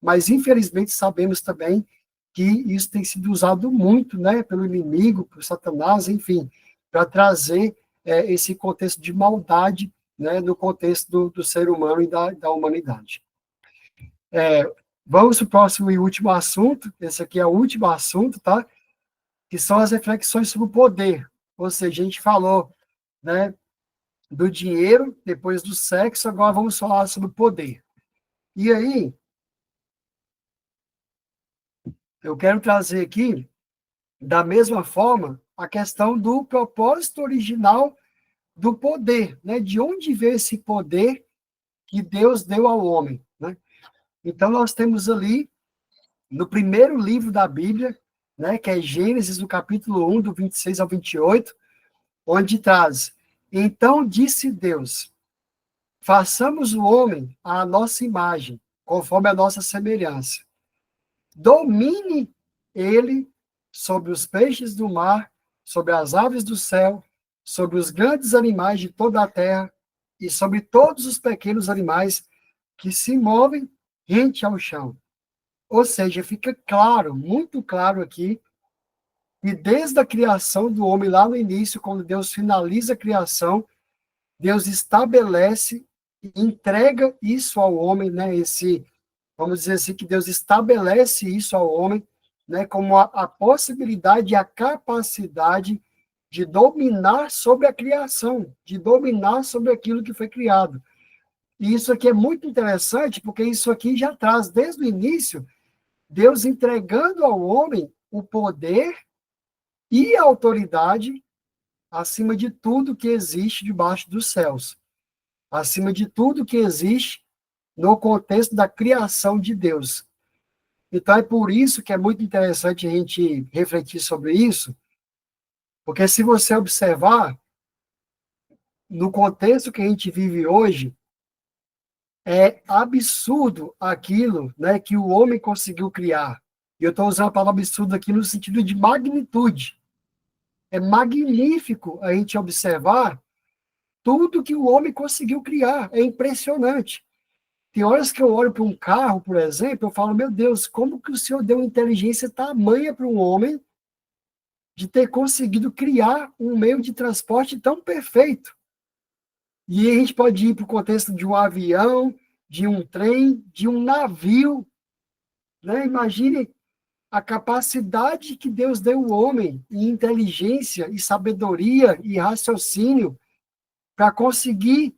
mas, infelizmente, sabemos também que isso tem sido usado muito, né, pelo inimigo, por Satanás, enfim, para trazer esse contexto de maldade, né, no contexto do ser humano e da humanidade. Vamos para o próximo e último assunto, esse aqui é o último assunto, tá? Que são as reflexões sobre o poder. Ou seja, a gente falou, né, do dinheiro, depois do sexo, agora vamos falar sobre o poder. E aí, eu quero trazer aqui, da mesma forma, a questão do propósito original do poder, né? De onde veio esse poder que Deus deu ao homem, né? Então, nós temos ali, no primeiro livro da Bíblia, né, que é Gênesis, no capítulo 1, do 26 ao 28, onde traz: Então disse Deus, façamos o homem à nossa imagem, conforme a nossa semelhança. Domine ele sobre os peixes do mar, sobre as aves do céu, sobre os grandes animais de toda a terra e sobre todos os pequenos animais que se movem rente ao chão. Ou seja, fica claro, muito claro aqui, que desde a criação do homem, lá no início, quando Deus finaliza a criação, Deus estabelece e entrega isso ao homem, né? Vamos dizer assim, que Deus estabelece isso ao homem, né, como a possibilidade e a capacidade de dominar sobre a criação, de dominar sobre aquilo que foi criado. E isso aqui é muito interessante, porque isso aqui já traz, desde o início, Deus entregando ao homem o poder e a autoridade acima de tudo que existe debaixo dos céus, acima de tudo que existe no contexto da criação de Deus. Então, é por isso que é muito interessante a gente refletir sobre isso, porque se você observar, no contexto que a gente vive hoje, é absurdo aquilo, né, que o homem conseguiu criar. E eu estou usando a palavra absurdo aqui no sentido de magnitude. É magnífico a gente observar tudo que o homem conseguiu criar. É impressionante. Tem horas que eu olho para um carro, por exemplo, eu falo, meu Deus, como que o Senhor deu inteligência tamanha para um homem de ter conseguido criar um meio de transporte tão perfeito? E a gente pode ir para o contexto de um avião, de um trem, de um navio, né? Imagine a capacidade que Deus deu ao homem, e inteligência, e sabedoria, e raciocínio, para conseguir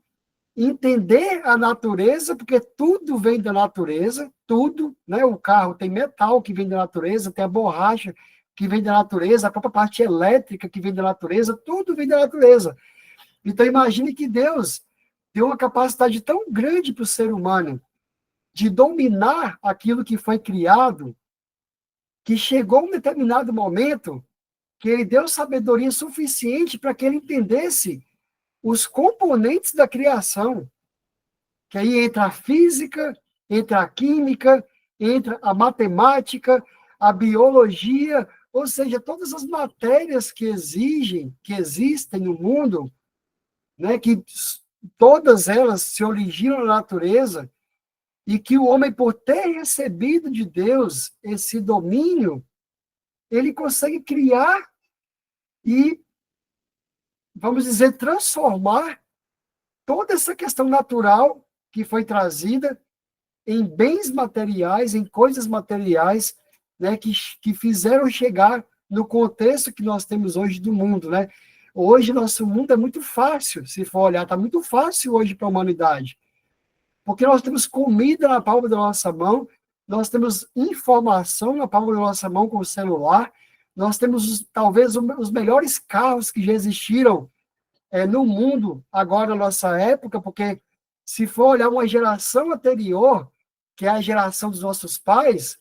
entender a natureza, porque tudo vem da natureza, tudo, né? O carro tem metal que vem da natureza, tem a borracha que vem da natureza, a própria parte elétrica que vem da natureza, tudo vem da natureza. Então, imagine que Deus deu uma capacidade tão grande para o ser humano de dominar aquilo que foi criado, que chegou um determinado momento que ele deu sabedoria suficiente para que ele entendesse os componentes da criação, que aí entra a física, entra a química, entra a matemática, a biologia, ou seja, todas as matérias que existem no mundo, né, que todas elas se originam na natureza, e que o homem, por ter recebido de Deus esse domínio, ele consegue criar e, vamos dizer, transformar toda essa questão natural que foi trazida em bens materiais, em coisas materiais, né, que fizeram chegar no contexto que nós temos hoje do mundo, né? Hoje, nosso mundo é muito fácil, se for olhar, está muito fácil hoje para a humanidade, porque nós temos comida na palma da nossa mão, nós temos informação na palma da nossa mão com o celular, nós temos, talvez, os melhores carros que já existiram no mundo, agora na nossa época, porque se for olhar uma geração anterior, que é a geração dos nossos pais,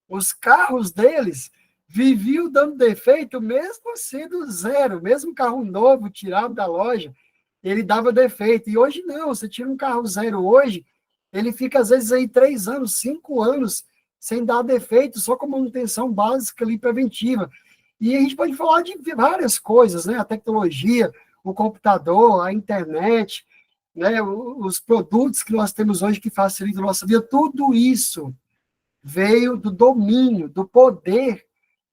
os carros deles viviam dando defeito, mesmo sendo zero, mesmo carro novo, tirado da loja, ele dava defeito. E hoje não, você tira um carro zero hoje, ele fica às vezes aí 3 anos, 5 anos, sem dar defeito, só com manutenção básica ali preventiva. E a gente pode falar de várias coisas, né? A tecnologia, o computador, a internet, né? Os produtos que nós temos hoje que facilitam a nossa vida, tudo isso veio do domínio, do poder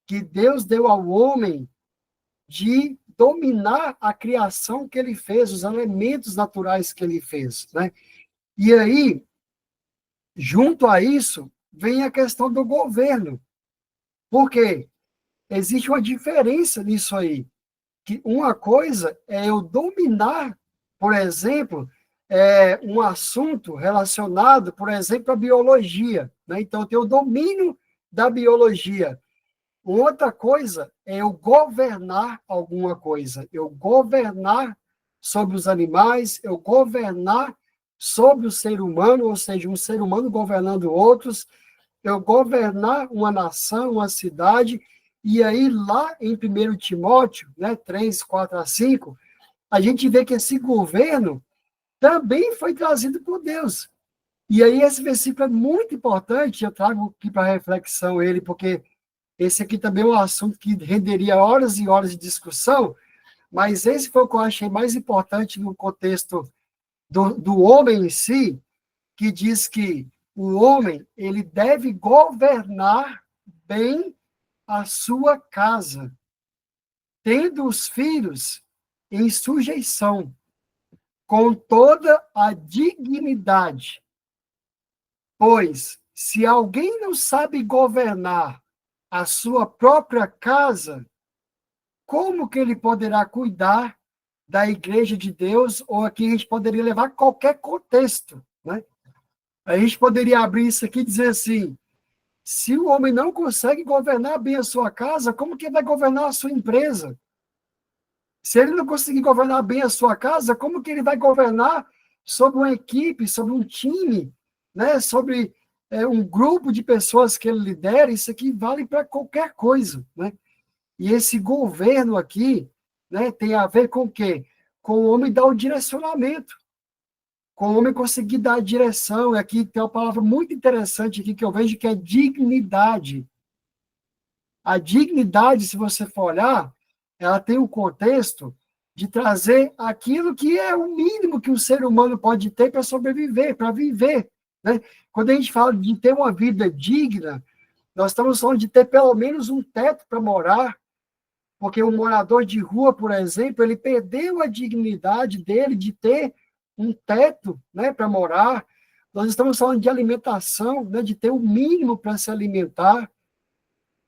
que Deus deu ao homem de dominar a criação que ele fez, os elementos naturais que ele fez, né? E aí, junto a isso, vem a questão do governo. Por quê? Existe uma diferença nisso aí. Que uma coisa é eu dominar, por exemplo, um assunto relacionado, por exemplo, à biologia, né? Então, eu tenho o domínio da biologia. Outra coisa é eu governar alguma coisa, eu governar sobre os animais, eu governar sobre o ser humano, ou seja, um ser humano governando outros, eu governar uma nação, uma cidade, e aí lá em 1 Timóteo, né, 3, 4 a 5, a gente vê que esse governo também foi trazido por Deus. E aí esse versículo é muito importante, eu trago aqui para reflexão ele, porque esse aqui também é um assunto que renderia horas e horas de discussão, mas esse foi o que eu achei mais importante no contexto do homem em si, que diz que o homem ele deve governar bem a sua casa, tendo os filhos em sujeição, com toda a dignidade. Pois, se alguém não sabe governar a sua própria casa, como que ele poderá cuidar da igreja de Deus? Ou aqui a gente poderia levar qualquer contexto, né? A gente poderia abrir isso aqui e dizer assim, se o homem não consegue governar bem a sua casa, como que ele vai governar a sua empresa? Se ele não conseguir governar bem a sua casa, como que ele vai governar sobre uma equipe, sobre um time, né? Sobre um grupo de pessoas que ele lidera? Isso aqui vale para qualquer coisa, né? E esse governo aqui, né, tem a ver com o quê? Com o homem dar o direcionamento, com o homem conseguir dar a direção. E aqui tem uma palavra muito interessante aqui que eu vejo que é dignidade. A dignidade, se você for olhar, ela tem um contexto de trazer aquilo que é o mínimo que um ser humano pode ter para sobreviver, para viver, né? Quando a gente fala de ter uma vida digna, nós estamos falando de ter pelo menos um teto para morar, porque um morador de rua, por exemplo, ele perdeu a dignidade dele de ter um teto, né, para morar. Nós estamos falando de alimentação, né, de ter o mínimo para se alimentar.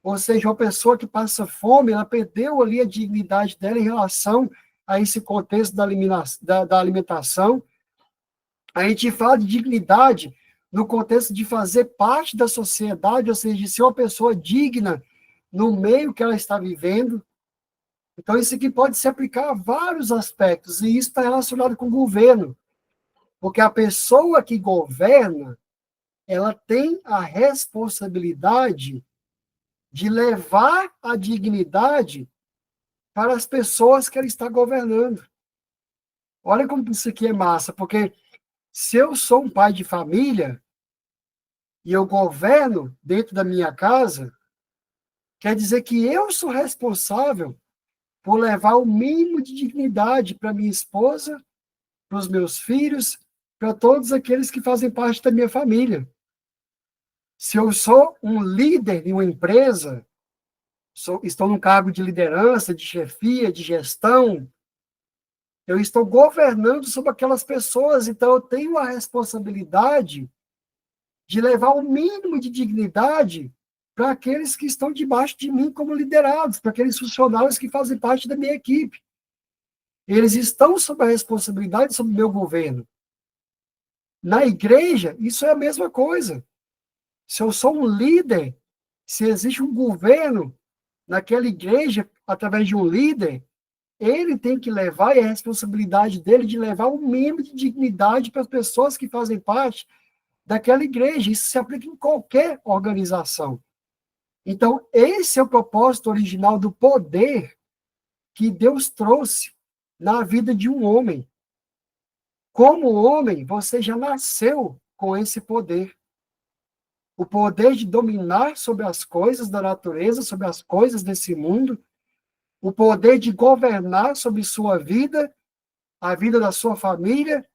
Ou seja, uma pessoa que passa fome, ela perdeu ali a dignidade dela em relação a esse contexto da alimentação. A gente fala de dignidade no contexto de fazer parte da sociedade, ou seja, de ser uma pessoa digna no meio que ela está vivendo. Então, isso aqui pode se aplicar a vários aspectos, e isso está relacionado com o governo, porque a pessoa que governa, ela tem a responsabilidade de levar a dignidade para as pessoas que ela está governando. Olha como isso aqui é massa, porque se eu sou um pai de família e eu governo dentro da minha casa, quer dizer que eu sou responsável por levar o mínimo de dignidade para minha esposa, para os meus filhos, para todos aqueles que fazem parte da minha família. Se eu sou um líder de uma empresa, estou num cargo de liderança, de chefia, de gestão, eu estou governando sobre aquelas pessoas, então eu tenho a responsabilidade de levar o mínimo de dignidade para aqueles que estão debaixo de mim como liderados, para aqueles funcionários que fazem parte da minha equipe. Eles estão sob a responsabilidade sobre o meu governo. Na igreja, isso é a mesma coisa. Se eu sou um líder, se existe um governo naquela igreja, através de um líder, ele tem que levar, e a responsabilidade dele de levar um mínimo de dignidade para as pessoas que fazem parte daquela igreja. Isso se aplica em qualquer organização. Então, esse é o propósito original do poder que Deus trouxe na vida de um homem. Como homem, você já nasceu com esse poder. O poder de dominar sobre as coisas da natureza, sobre as coisas desse mundo, o poder de governar sobre sua vida, a vida da sua família,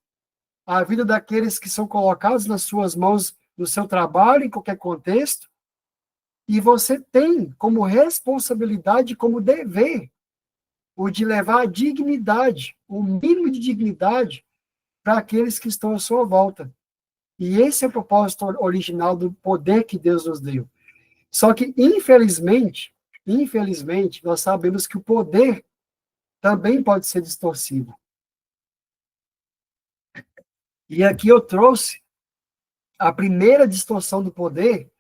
a vida daqueles que são colocados nas suas mãos no seu trabalho, em qualquer contexto, e você tem como responsabilidade, como dever, o de levar a dignidade, o mínimo de dignidade, para aqueles que estão à sua volta. E esse é o propósito original do poder que Deus nos deu. Só que, infelizmente, nós sabemos que o poder também pode ser distorcido. E aqui eu trouxe a primeira distorção do poder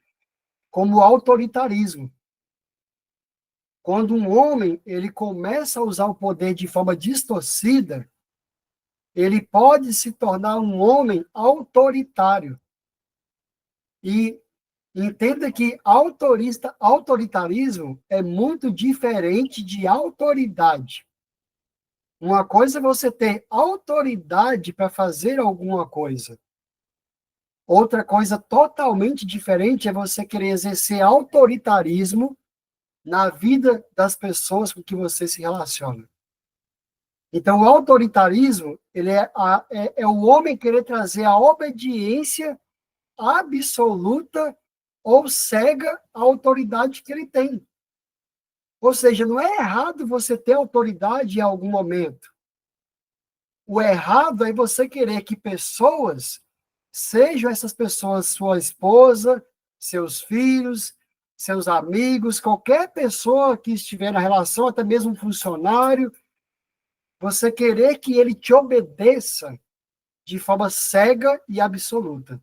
como o autoritarismo. Quando um homem ele começa a usar o poder de forma distorcida, ele pode se tornar um homem autoritário. E entenda que autoritarismo é muito diferente de autoridade. Uma coisa é você ter autoridade para fazer alguma coisa. Outra coisa totalmente diferente é você querer exercer autoritarismo na vida das pessoas com que você se relaciona. Então, o autoritarismo ele é o homem querer trazer a obediência absoluta ou cega à autoridade que ele tem. Ou seja, não é errado você ter autoridade em algum momento. O errado é você querer que pessoas, sejam essas pessoas sua esposa, seus filhos, seus amigos, qualquer pessoa que estiver na relação, até mesmo um funcionário, você querer que ele te obedeça de forma cega e absoluta.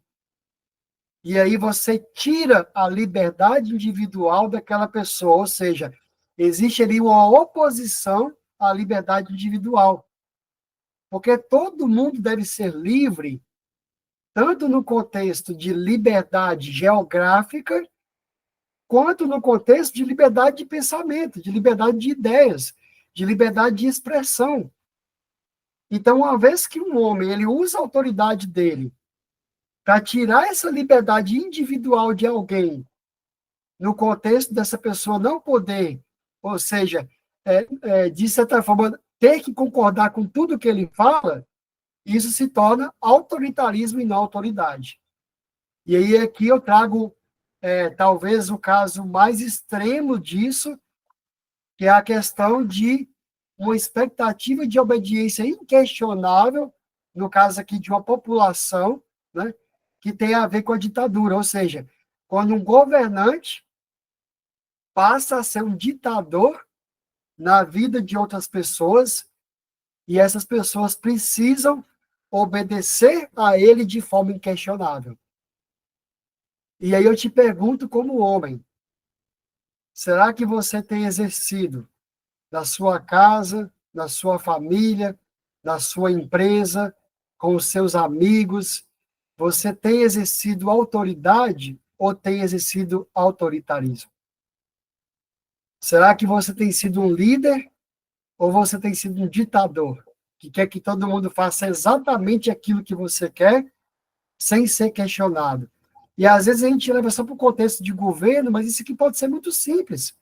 E aí você tira a liberdade individual daquela pessoa, ou seja, existe ali uma oposição à liberdade individual. Porque todo mundo deve ser livre, tanto no contexto de liberdade geográfica, quanto no contexto de liberdade de pensamento, de liberdade de ideias, de liberdade de expressão. Então, uma vez que um homem ele usa a autoridade dele para tirar essa liberdade individual de alguém, no contexto dessa pessoa não poder, ou seja, de certa forma, ter que concordar com tudo que ele fala, isso se torna autoritarismo e não autoridade. E aí aqui eu trago, talvez, o caso mais extremo disso, que é a questão de uma expectativa de obediência inquestionável, no caso aqui de uma população, né, que tem a ver com a ditadura, ou seja, quando um governante passa a ser um ditador na vida de outras pessoas, e essas pessoas precisam obedecer a ele de forma inquestionável. E aí eu te pergunto, como homem, será que você tem exercido na sua casa, na sua família, na sua empresa, com os seus amigos, você tem exercido autoridade ou tem exercido autoritarismo? Será que você tem sido um líder ou você tem sido um ditador, que quer que todo mundo faça exatamente aquilo que você quer, sem ser questionado? E às vezes a gente leva só para o contexto de governo, mas isso aqui pode ser muito simples.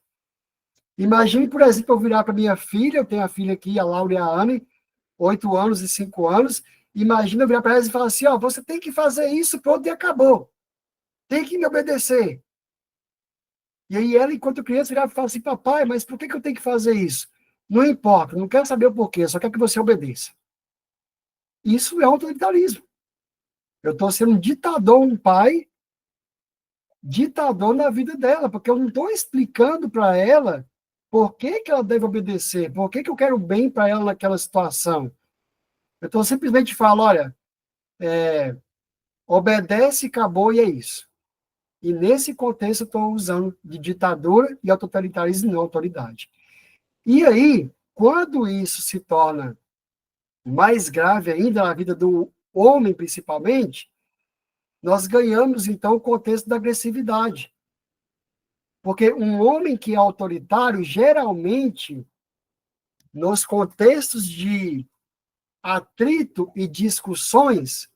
Imagine, por exemplo, eu virar para minha filha, eu tenho a filha aqui, a Laura e a Anne, 8 anos e 5 anos, imagina eu virar para elas e falar assim, ó, você tem que fazer isso, pronto, e acabou. Tem que me obedecer. E aí ela, enquanto criança, virava e falava assim, papai, mas por que eu tenho que fazer isso? Não importa, não quero saber o porquê, só quero que você obedeça. Isso é autoritarismo. Eu estou sendo um ditador, um pai, ditador na vida dela, porque eu não estou explicando para ela por que ela deve obedecer, por que eu quero bem para ela naquela situação. Eu estou simplesmente falando, olha, obedece, acabou e é isso. E nesse contexto eu estou usando de ditadura e autoritarismo e não autoridade. E aí, quando isso se torna mais grave ainda na vida do homem, principalmente, nós ganhamos, então, o contexto da agressividade. Porque um homem que é autoritário, geralmente, nos contextos de atrito e discussões,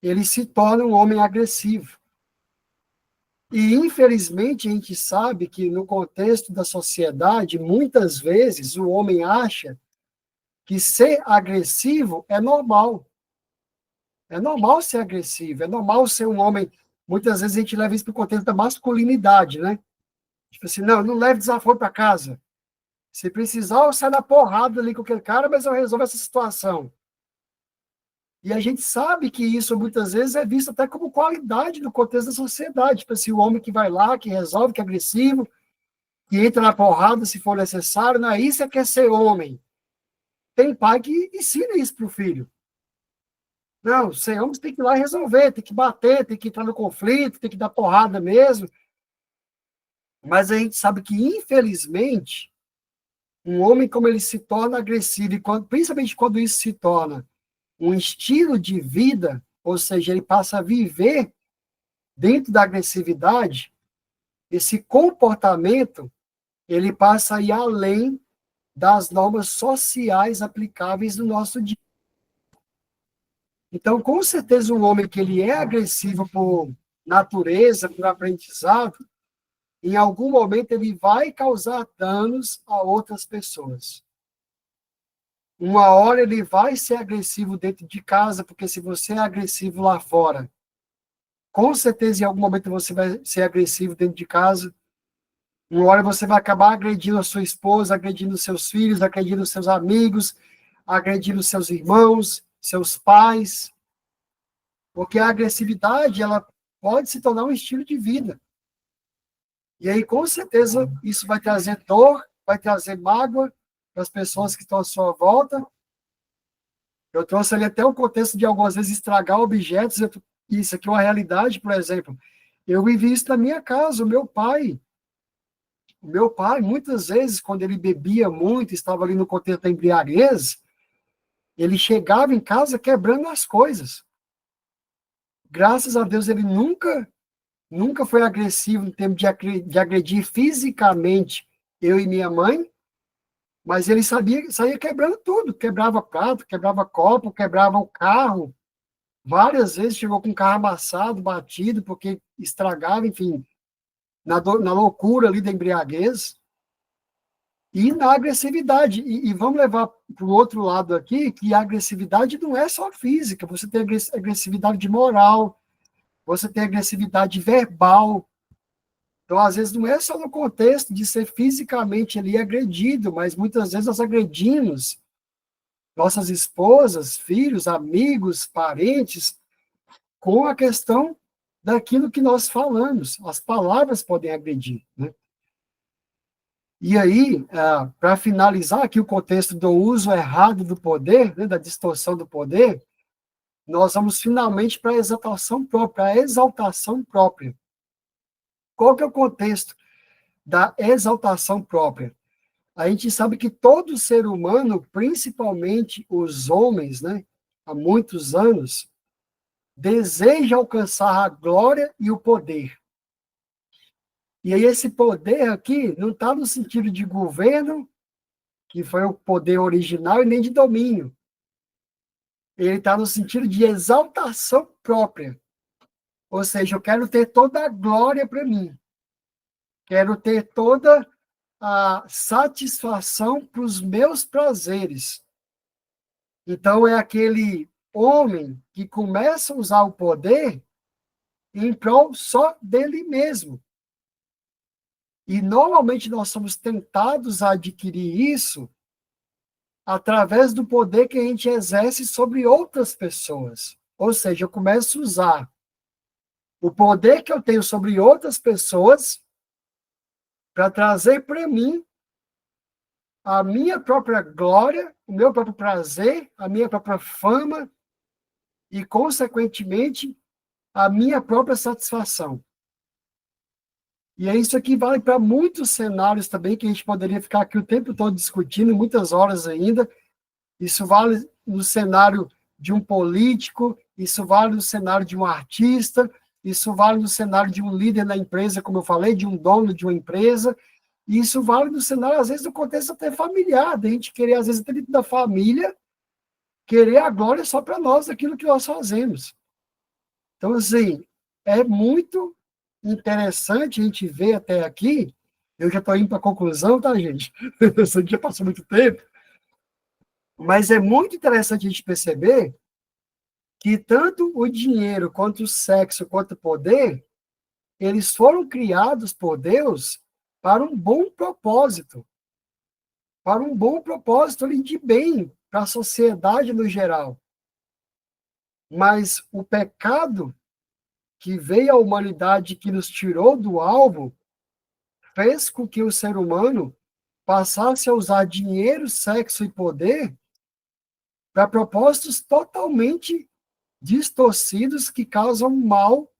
ele se torna um homem agressivo. E, infelizmente, a gente sabe que, no contexto da sociedade, muitas vezes o homem acha que ser agressivo é normal. É normal ser agressivo, é normal ser um homem. Muitas vezes a gente leva isso para o contexto da masculinidade, né? Tipo assim, não leve desaforo para casa. Se precisar, eu saio na porrada ali com aquele cara, mas eu resolvo essa situação. E a gente sabe que isso, muitas vezes, é visto até como qualidade no contexto da sociedade. Tipo assim, o homem que vai lá, que resolve, que é agressivo, que entra na porrada se for necessário, não é isso que é ser homem. Tem pai que ensina isso para o filho. Não, ser homem tem que ir lá resolver, tem que bater, tem que entrar no conflito, tem que dar porrada mesmo. Mas a gente sabe que, infelizmente, um homem, como ele se torna agressivo, e principalmente quando isso se torna um estilo de vida, ou seja, ele passa a viver dentro da agressividade, esse comportamento, ele passa a ir além das normas sociais aplicáveis no nosso dia. Então, com certeza, um homem que ele é agressivo por natureza, por aprendizado, em algum momento ele vai causar danos a outras pessoas. Uma hora ele vai ser agressivo dentro de casa, porque se você é agressivo lá fora, com certeza em algum momento você vai ser agressivo dentro de casa. Uma hora você vai acabar agredindo a sua esposa, agredindo seus filhos, agredindo seus amigos, agredindo seus irmãos, seus pais. Porque a agressividade, ela pode se tornar um estilo de vida. E aí, com certeza, isso vai trazer dor, vai trazer mágoa para as pessoas que estão à sua volta. Eu trouxe ali até o contexto de algumas vezes estragar objetos. Isso aqui é uma realidade, por exemplo. Eu vivi isso na minha casa, o meu pai, muitas vezes, quando ele bebia muito, estava ali no contexto da embriaguez, ele chegava em casa quebrando as coisas. Graças a Deus, ele nunca foi agressivo em termos de agredir fisicamente eu e minha mãe, mas ele saía quebrando tudo, quebrava prato, quebrava copo, quebrava o carro. Várias vezes chegou com o carro amassado, batido, porque estragava, enfim, na loucura ali da embriaguez. E na agressividade. E vamos levar para o outro lado aqui, que a agressividade não é só física, você tem agressividade moral, você tem agressividade verbal. Então, às vezes, não é só no contexto de ser fisicamente ali agredido, mas muitas vezes nós agredimos nossas esposas, filhos, amigos, parentes, com a questão daquilo que nós falamos. As palavras podem agredir, né? E aí, para finalizar aqui o contexto do uso errado do poder, né, da distorção do poder, nós vamos finalmente para a exaltação própria, a exaltação própria. Qual que é o contexto da exaltação própria? A gente sabe que todo ser humano, principalmente os homens, né, há muitos anos, deseja alcançar a glória e o poder. E aí esse poder aqui não está no sentido de governo, que foi o poder original, e nem de domínio. Ele está no sentido de exaltação própria. Ou seja, eu quero ter toda a glória para mim. Quero ter toda a satisfação para os meus prazeres. Então, é aquele homem que começa a usar o poder em prol só dele mesmo. E, normalmente, nós somos tentados a adquirir isso através do poder que a gente exerce sobre outras pessoas. Ou seja, eu começo a usar o poder que eu tenho sobre outras pessoas para trazer para mim a minha própria glória, o meu próprio prazer, a minha própria fama e, consequentemente, a minha própria satisfação. E é isso aqui vale para muitos cenários também, que a gente poderia ficar aqui o tempo todo discutindo, muitas horas ainda. Isso vale no cenário de um político, isso vale no cenário de um artista, isso vale no cenário de um líder na empresa, como eu falei, de um dono de uma empresa, e isso vale no cenário, às vezes, do contexto até familiar, da gente querer, às vezes, até dentro da família, querer a glória só para nós, daquilo que nós fazemos. Então, assim, é muito interessante a gente ver até aqui, eu já estou indo para a conclusão, tá, gente? Isso aqui já passou muito tempo, mas é muito interessante a gente perceber que tanto o dinheiro, quanto o sexo, quanto o poder, eles foram criados por Deus para um bom propósito, ali de bem para a sociedade no geral. Mas o pecado que veio à humanidade, que nos tirou do alvo, fez com que o ser humano passasse a usar dinheiro, sexo e poder para propósitos totalmente distorcidos que causam mal,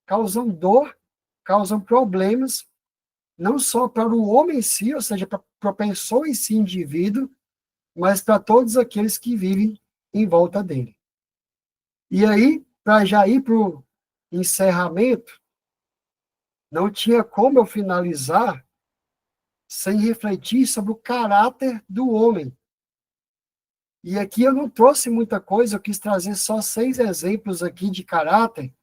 causam dor, causam problemas, não só para o homem em si, ou seja, para a pessoa em si, indivíduo, mas para todos aqueles que vivem em volta dele. E aí, para já ir para o encerramento, não tinha como eu finalizar sem refletir sobre o caráter do homem. E aqui eu não trouxe muita coisa, eu quis trazer só 6 exemplos aqui de caráter,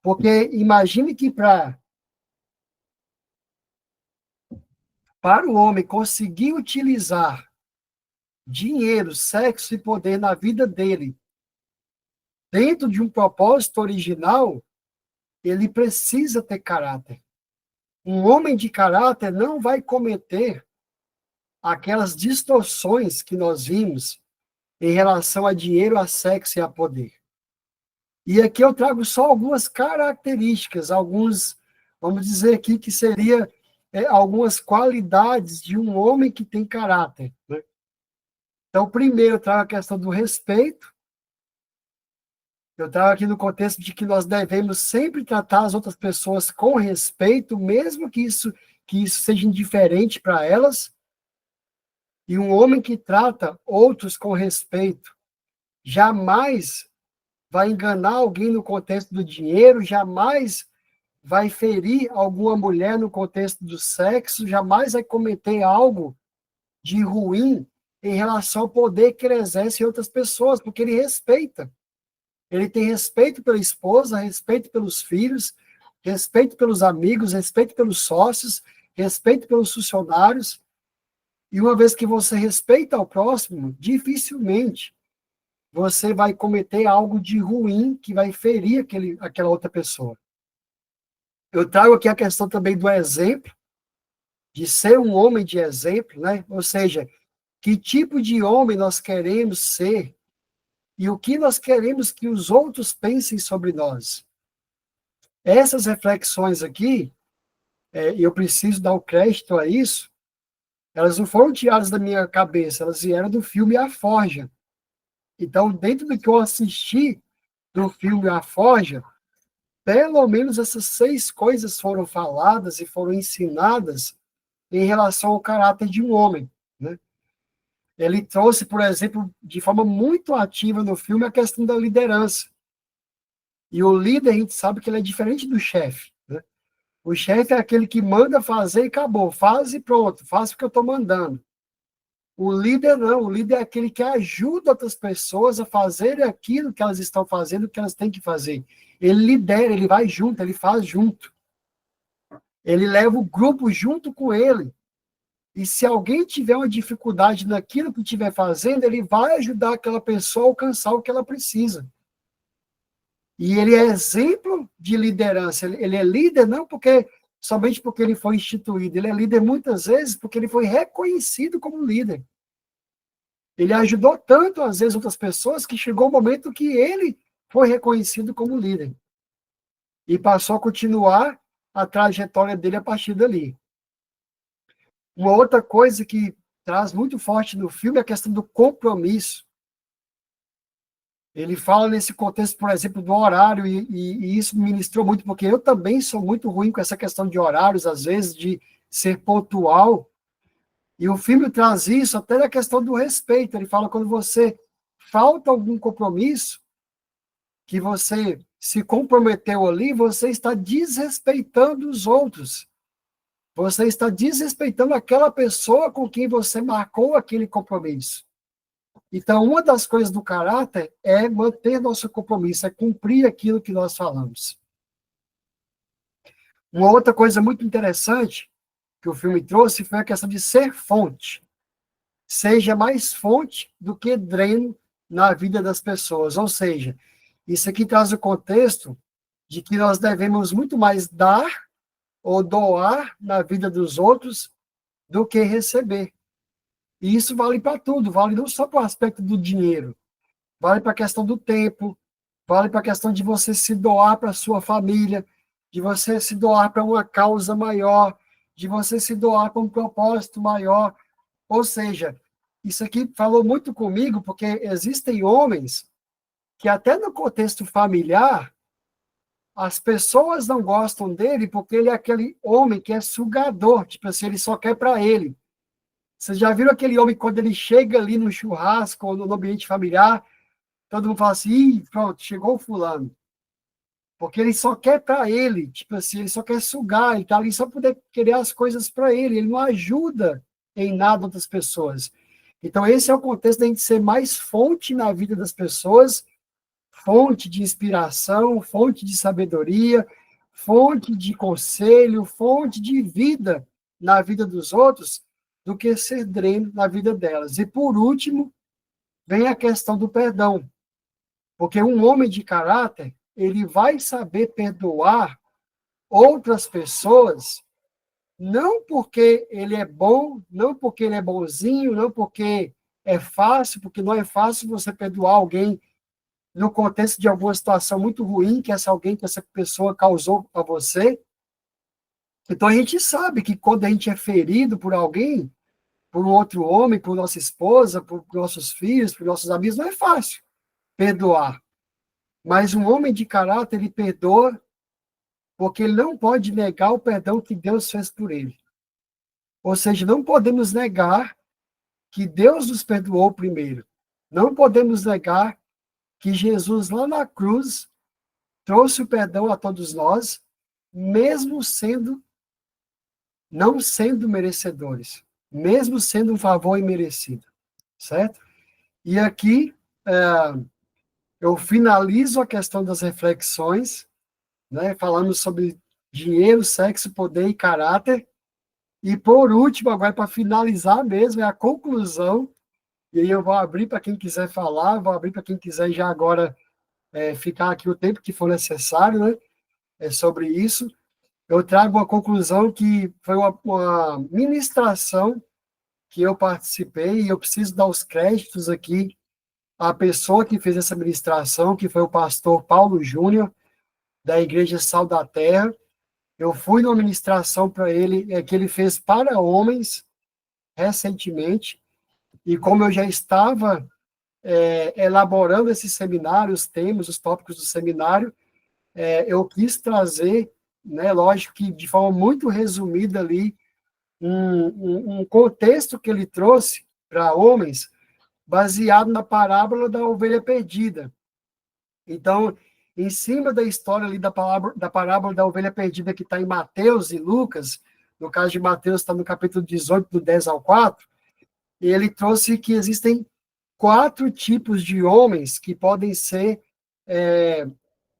porque imagine que para o homem conseguir utilizar dinheiro, sexo e poder na vida dele, dentro de um propósito original, ele precisa ter caráter. Um homem de caráter não vai cometer aquelas distorções que nós vimos em relação a dinheiro, a sexo e a poder. E aqui eu trago só algumas características, alguns vamos dizer aqui que seria algumas qualidades de um homem que tem caráter, né? Então, primeiro, eu trago a questão do respeito. Eu trago aqui no contexto de que nós devemos sempre tratar as outras pessoas com respeito, mesmo que isso seja indiferente para elas. E um homem que trata outros com respeito jamais vai enganar alguém no contexto do dinheiro, jamais vai ferir alguma mulher no contexto do sexo, jamais vai cometer algo de ruim em relação ao poder que ele exerce em outras pessoas, porque ele respeita. Ele tem respeito pela esposa, respeito pelos filhos, respeito pelos amigos, respeito pelos sócios, respeito pelos funcionários. E uma vez que você respeita ao próximo, dificilmente você vai cometer algo de ruim que vai ferir aquela outra pessoa. Eu trago aqui a questão também do exemplo, de ser um homem de exemplo, né? Ou seja, que tipo de homem nós queremos ser e o que nós queremos que os outros pensem sobre nós. Essas reflexões aqui, e eu preciso dar o crédito a isso, elas não foram tiradas da minha cabeça, elas vieram do filme A Forja. Então, dentro do que eu assisti do filme A Forja, pelo menos essas 6 coisas foram faladas e foram ensinadas em relação ao caráter de um homem, né? Ele trouxe, por exemplo, de forma muito ativa no filme, a questão da liderança. E o líder, a gente sabe que ele é diferente do chefe, né? O chefe é aquele que manda fazer e acabou. Faz e pronto, faz o que eu estou mandando. O líder não, o líder é aquele que ajuda outras pessoas a fazerem aquilo que elas estão fazendo, que elas têm que fazer. Ele lidera, ele vai junto, ele faz junto. Ele leva o grupo junto com ele. E se alguém tiver uma dificuldade naquilo que estiver fazendo, ele vai ajudar aquela pessoa a alcançar o que ela precisa. E ele é exemplo de liderança. Ele é líder não somente porque ele foi instituído, ele é líder muitas vezes porque ele foi reconhecido como líder. Ele ajudou tanto, às vezes, outras pessoas, que chegou o momento que ele foi reconhecido como líder. E passou a continuar a trajetória dele a partir dali. Uma outra coisa que traz muito forte no filme é a questão do compromisso. Ele fala nesse contexto, por exemplo, do horário, e isso me ministrou muito, porque eu também sou muito ruim com essa questão de horários, às vezes, de ser pontual. E o filme traz isso até na questão do respeito. Ele fala quando você falta algum compromisso, que você se comprometeu ali, você está desrespeitando os outros. Você está desrespeitando aquela pessoa com quem você marcou aquele compromisso. Então, uma das coisas do caráter é manter nosso compromisso, é cumprir aquilo que nós falamos. Uma outra coisa muito interessante que o filme trouxe foi a questão de ser fonte. Seja mais fonte do que dreno na vida das pessoas. Ou seja, isso aqui traz o contexto de que nós devemos muito mais dar ou doar na vida dos outros do que receber. E isso vale para tudo, vale não só para o aspecto do dinheiro, vale para a questão do tempo, vale para a questão de você se doar para a sua família, de você se doar para uma causa maior, de você se doar para um propósito maior. Ou seja, isso aqui falou muito comigo, porque existem homens que até no contexto familiar, as pessoas não gostam dele porque ele é aquele homem que é sugador, tipo assim, ele só quer para ele. Vocês já viram aquele homem quando ele chega ali no churrasco ou no ambiente familiar, todo mundo fala assim, ih, pronto, chegou o fulano. Porque ele só quer para ele, tipo assim, ele só quer sugar, ele está ali só para poder querer as coisas para ele não ajuda em nada outras pessoas. Então, esse é o contexto da gente ser mais fonte na vida das pessoas, fonte de inspiração, fonte de sabedoria, fonte de conselho, fonte de vida na vida dos outros, do que ser dreno na vida delas. E, por último, vem a questão do perdão. Porque um homem de caráter, ele vai saber perdoar outras pessoas, não porque ele é bom, não porque ele é bonzinho, não porque é fácil, porque não é fácil você perdoar alguém no contexto de alguma situação muito ruim que essa pessoa causou a você, Então, a gente sabe que quando a gente é ferido por alguém, por um outro homem, por nossa esposa, por nossos filhos, por nossos amigos, não é fácil perdoar. Mas um homem de caráter, ele perdoa porque ele não pode negar o perdão que Deus fez por ele. Ou seja, não podemos negar que Deus nos perdoou primeiro. Não podemos negar que Jesus, lá na cruz, trouxe o perdão a todos nós, mesmo não sendo merecedores, mesmo sendo um favor imerecido, certo? E aqui eu finalizo a questão das reflexões, né, falando sobre dinheiro, sexo, poder e caráter. E por último, agora para finalizar mesmo, é a conclusão. E aí eu vou abrir para quem quiser falar, vou abrir para quem quiser já agora ficar aqui o tempo que for necessário, né? Sobre isso. Eu trago uma conclusão que foi uma ministração que eu participei, e eu preciso dar os créditos aqui à pessoa que fez essa ministração, que foi o pastor Paulo Júnior, da Igreja Sal da Terra. Eu fui numa ministração para ele, que ele fez para homens, recentemente, e como eu já estava elaborando esse seminário, os temas, os tópicos do seminário, eu quis trazer, né, lógico que de forma muito resumida ali, um contexto que ele trouxe para homens, baseado na parábola da ovelha perdida. Então, em cima da história ali da parábola da ovelha perdida que está em Mateus e Lucas, no caso de Mateus está no capítulo 18, do 10 ao 4, e ele trouxe que existem 4 tipos de homens que podem ser,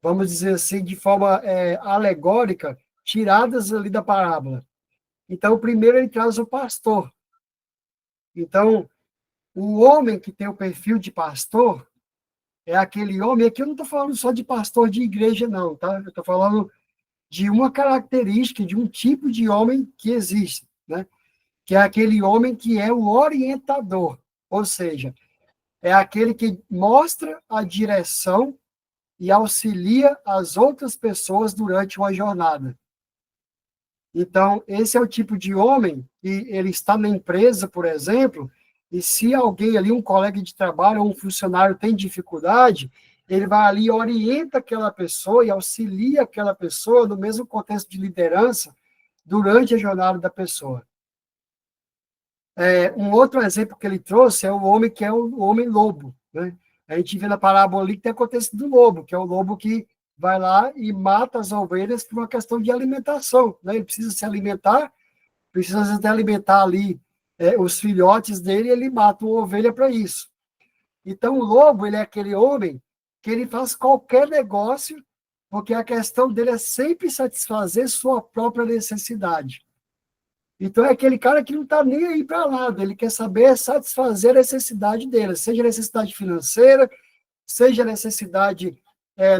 vamos dizer assim, de forma alegórica, tiradas ali da parábola. Então, primeiro ele traz o pastor. Então, o homem que tem o perfil de pastor é aquele homem, aqui eu não estou falando só de pastor de igreja, não, tá? Eu estou falando de uma característica, de um tipo de homem que existe, né? Que é aquele homem que é o orientador, ou seja, é aquele que mostra a direção e auxilia as outras pessoas durante uma jornada. Então, esse é o tipo de homem que ele está na empresa, por exemplo, e se alguém ali, um colega de trabalho ou um funcionário tem dificuldade, ele vai ali e orienta aquela pessoa e auxilia aquela pessoa no mesmo contexto de liderança durante a jornada da pessoa. Um outro exemplo que ele trouxe é o homem que é o homem lobo, né? A gente vê na parábola ali que tem acontecido do lobo, que é o lobo que vai lá e mata as ovelhas por uma questão de alimentação, né? Ele precisa se alimentar, precisa às vezes alimentar ali os filhotes dele, e ele mata uma ovelha para isso. Então, o lobo, ele é aquele homem que ele faz qualquer negócio, porque a questão dele é sempre satisfazer sua própria necessidade. Então, é aquele cara que não está nem aí para nada, ele quer saber satisfazer a necessidade dele, seja necessidade financeira, seja necessidade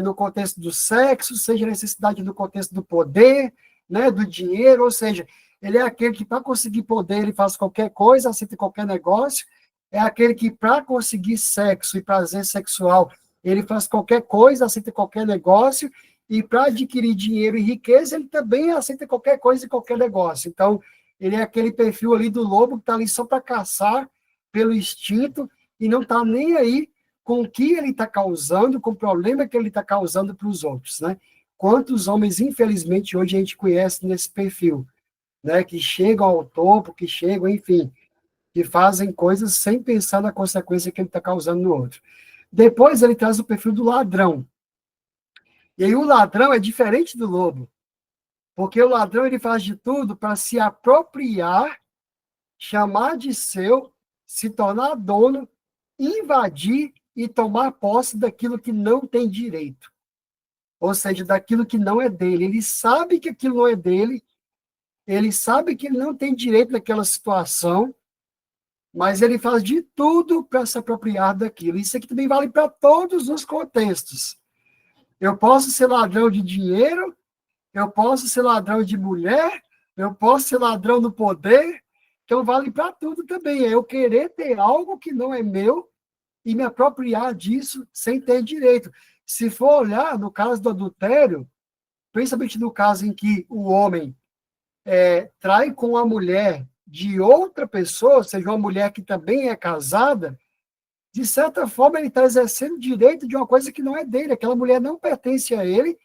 no contexto do sexo, seja necessidade no contexto do poder, né, do dinheiro, ou seja, ele é aquele que, para conseguir poder, ele faz qualquer coisa, aceita qualquer negócio, é aquele que, para conseguir sexo e prazer sexual, ele faz qualquer coisa, aceita qualquer negócio, e para adquirir dinheiro e riqueza, ele também aceita qualquer coisa e qualquer negócio. Então, ele é aquele perfil ali do lobo que está ali só para caçar pelo instinto e não está nem aí com o que ele está causando, com o problema que ele está causando para os outros, né? Quantos homens, infelizmente, hoje a gente conhece nesse perfil, né? Que chegam ao topo, que chegam, enfim, que fazem coisas sem pensar na consequência que ele está causando no outro. Depois ele traz o perfil do ladrão. E aí o ladrão é diferente do lobo, porque o ladrão ele faz de tudo para se apropriar, chamar de seu, se tornar dono, invadir e tomar posse daquilo que não tem direito. Ou seja, daquilo que não é dele. Ele sabe que aquilo não é dele, ele sabe que ele não tem direito naquela situação, mas ele faz de tudo para se apropriar daquilo. Isso aqui também vale para todos os contextos. Eu posso ser ladrão de dinheiro, eu posso ser ladrão de mulher, eu posso ser ladrão do poder, então vale para tudo também. É eu querer ter algo que não é meu e me apropriar disso sem ter direito. Se for olhar no caso do adultério, principalmente no caso em que o homem trai com a mulher de outra pessoa, ou seja, uma mulher que também é casada, de certa forma ele está exercendo o direito de uma coisa que não é dele. Aquela mulher não pertence a ele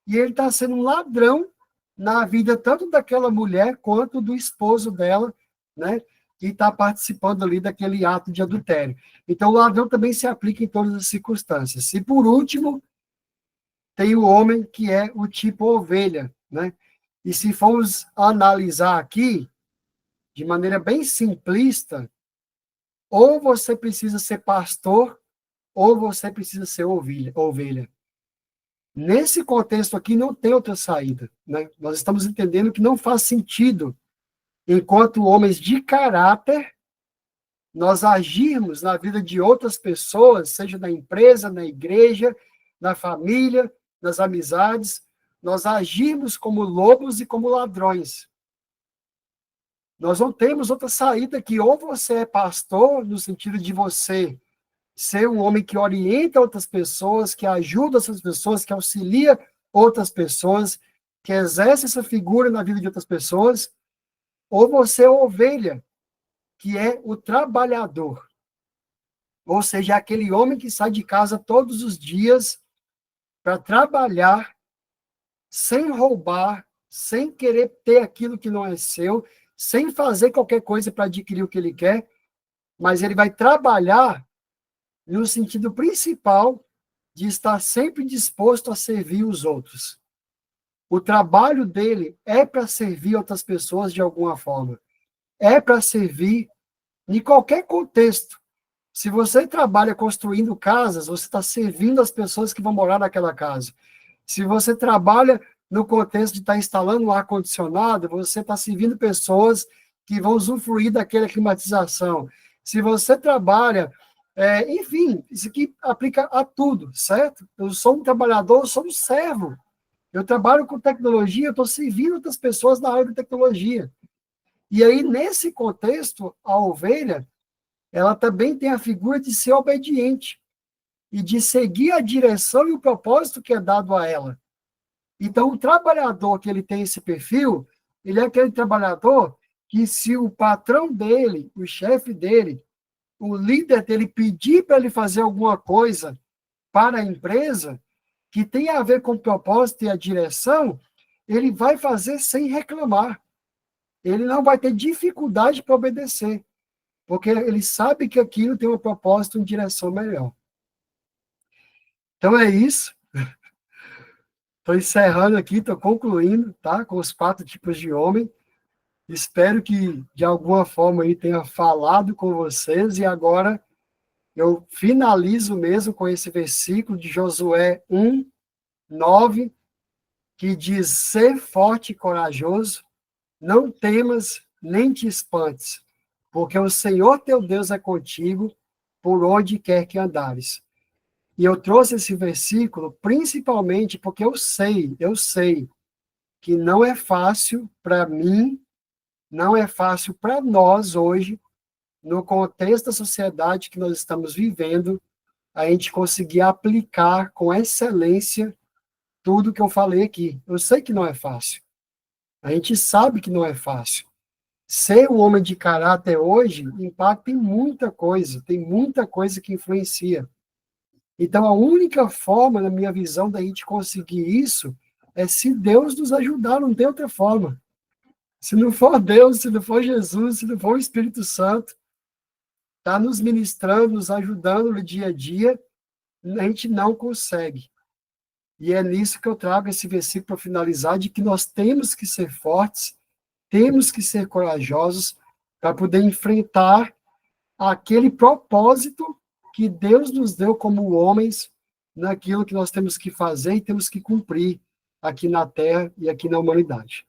e ele está sendo um ladrão na vida tanto daquela mulher quanto do esposo dela, né? Que está participando ali daquele ato de adultério. Então, o ladrão também se aplica em todas as circunstâncias. E, por último, tem o homem que é o tipo ovelha, né? E se formos analisar aqui, de maneira bem simplista, ou você precisa ser pastor, ou você precisa ser ovelha. Nesse contexto aqui, não tem outra saída, né? Nós estamos entendendo que não faz sentido, enquanto homens de caráter, nós agirmos na vida de outras pessoas, seja na empresa, na igreja, na família, nas amizades, nós agirmos como lobos e como ladrões. Nós não temos outra saída que ou você é pastor, no sentido de você ser um homem que orienta outras pessoas, que ajuda essas pessoas, que auxilia outras pessoas, que exerce essa figura na vida de outras pessoas, ou você é ovelha, que é o trabalhador. Ou seja, aquele homem que sai de casa todos os dias para trabalhar, sem roubar, sem querer ter aquilo que não é seu, sem fazer qualquer coisa para adquirir o que ele quer, mas ele vai trabalhar no sentido principal de estar sempre disposto a servir os outros. O trabalho dele é para servir outras pessoas de alguma forma. É para servir em qualquer contexto. Se você trabalha construindo casas, você está servindo as pessoas que vão morar naquela casa. Se você trabalha no contexto de estar instalando um ar-condicionado, você está servindo pessoas que vão usufruir daquela climatização. Se você trabalha... enfim, isso aqui aplica a tudo, certo? Eu sou um trabalhador, eu sou um servo. Eu trabalho com tecnologia, eu estou servindo outras pessoas na área de tecnologia. E aí, nesse contexto, a ovelha, ela também tem a figura de ser obediente e de seguir a direção e o propósito que é dado a ela. Então, o trabalhador que ele tem esse perfil, ele é aquele trabalhador que, se o patrão dele, o chefe dele, o líder dele pedir para ele fazer alguma coisa para a empresa, que tem a ver com o propósito e a direção, ele vai fazer sem reclamar. Ele não vai ter dificuldade para obedecer, porque ele sabe que aquilo tem um propósito em direção melhor. Então é isso. Estou encerrando aqui, estou concluindo, tá? Com os 4 tipos de homem. Espero que, de alguma forma, aí tenha falado com vocês, e agora eu finalizo mesmo com esse versículo de Josué 1:9, que diz: ser forte e corajoso, não temas nem te espantes, porque o Senhor teu Deus é contigo por onde quer que andares. E eu trouxe esse versículo principalmente porque eu sei que não é fácil para mim, não é fácil para nós hoje, no contexto da sociedade que nós estamos vivendo, a gente conseguir aplicar com excelência tudo que eu falei aqui. Eu sei que não é fácil. A gente sabe que não é fácil. Ser um homem de caráter hoje impacta em muita coisa, tem muita coisa que influencia. Então, a única forma, na minha visão, da gente conseguir isso é se Deus nos ajudar, não tem outra forma. Se não for Deus, se não for Jesus, se não for o Espírito Santo, está nos ministrando, nos ajudando no dia a dia, a gente não consegue. E é nisso que eu trago esse versículo para finalizar, de que nós temos que ser fortes, temos que ser corajosos para poder enfrentar aquele propósito que Deus nos deu como homens, naquilo que nós temos que fazer e temos que cumprir aqui na Terra e aqui na humanidade.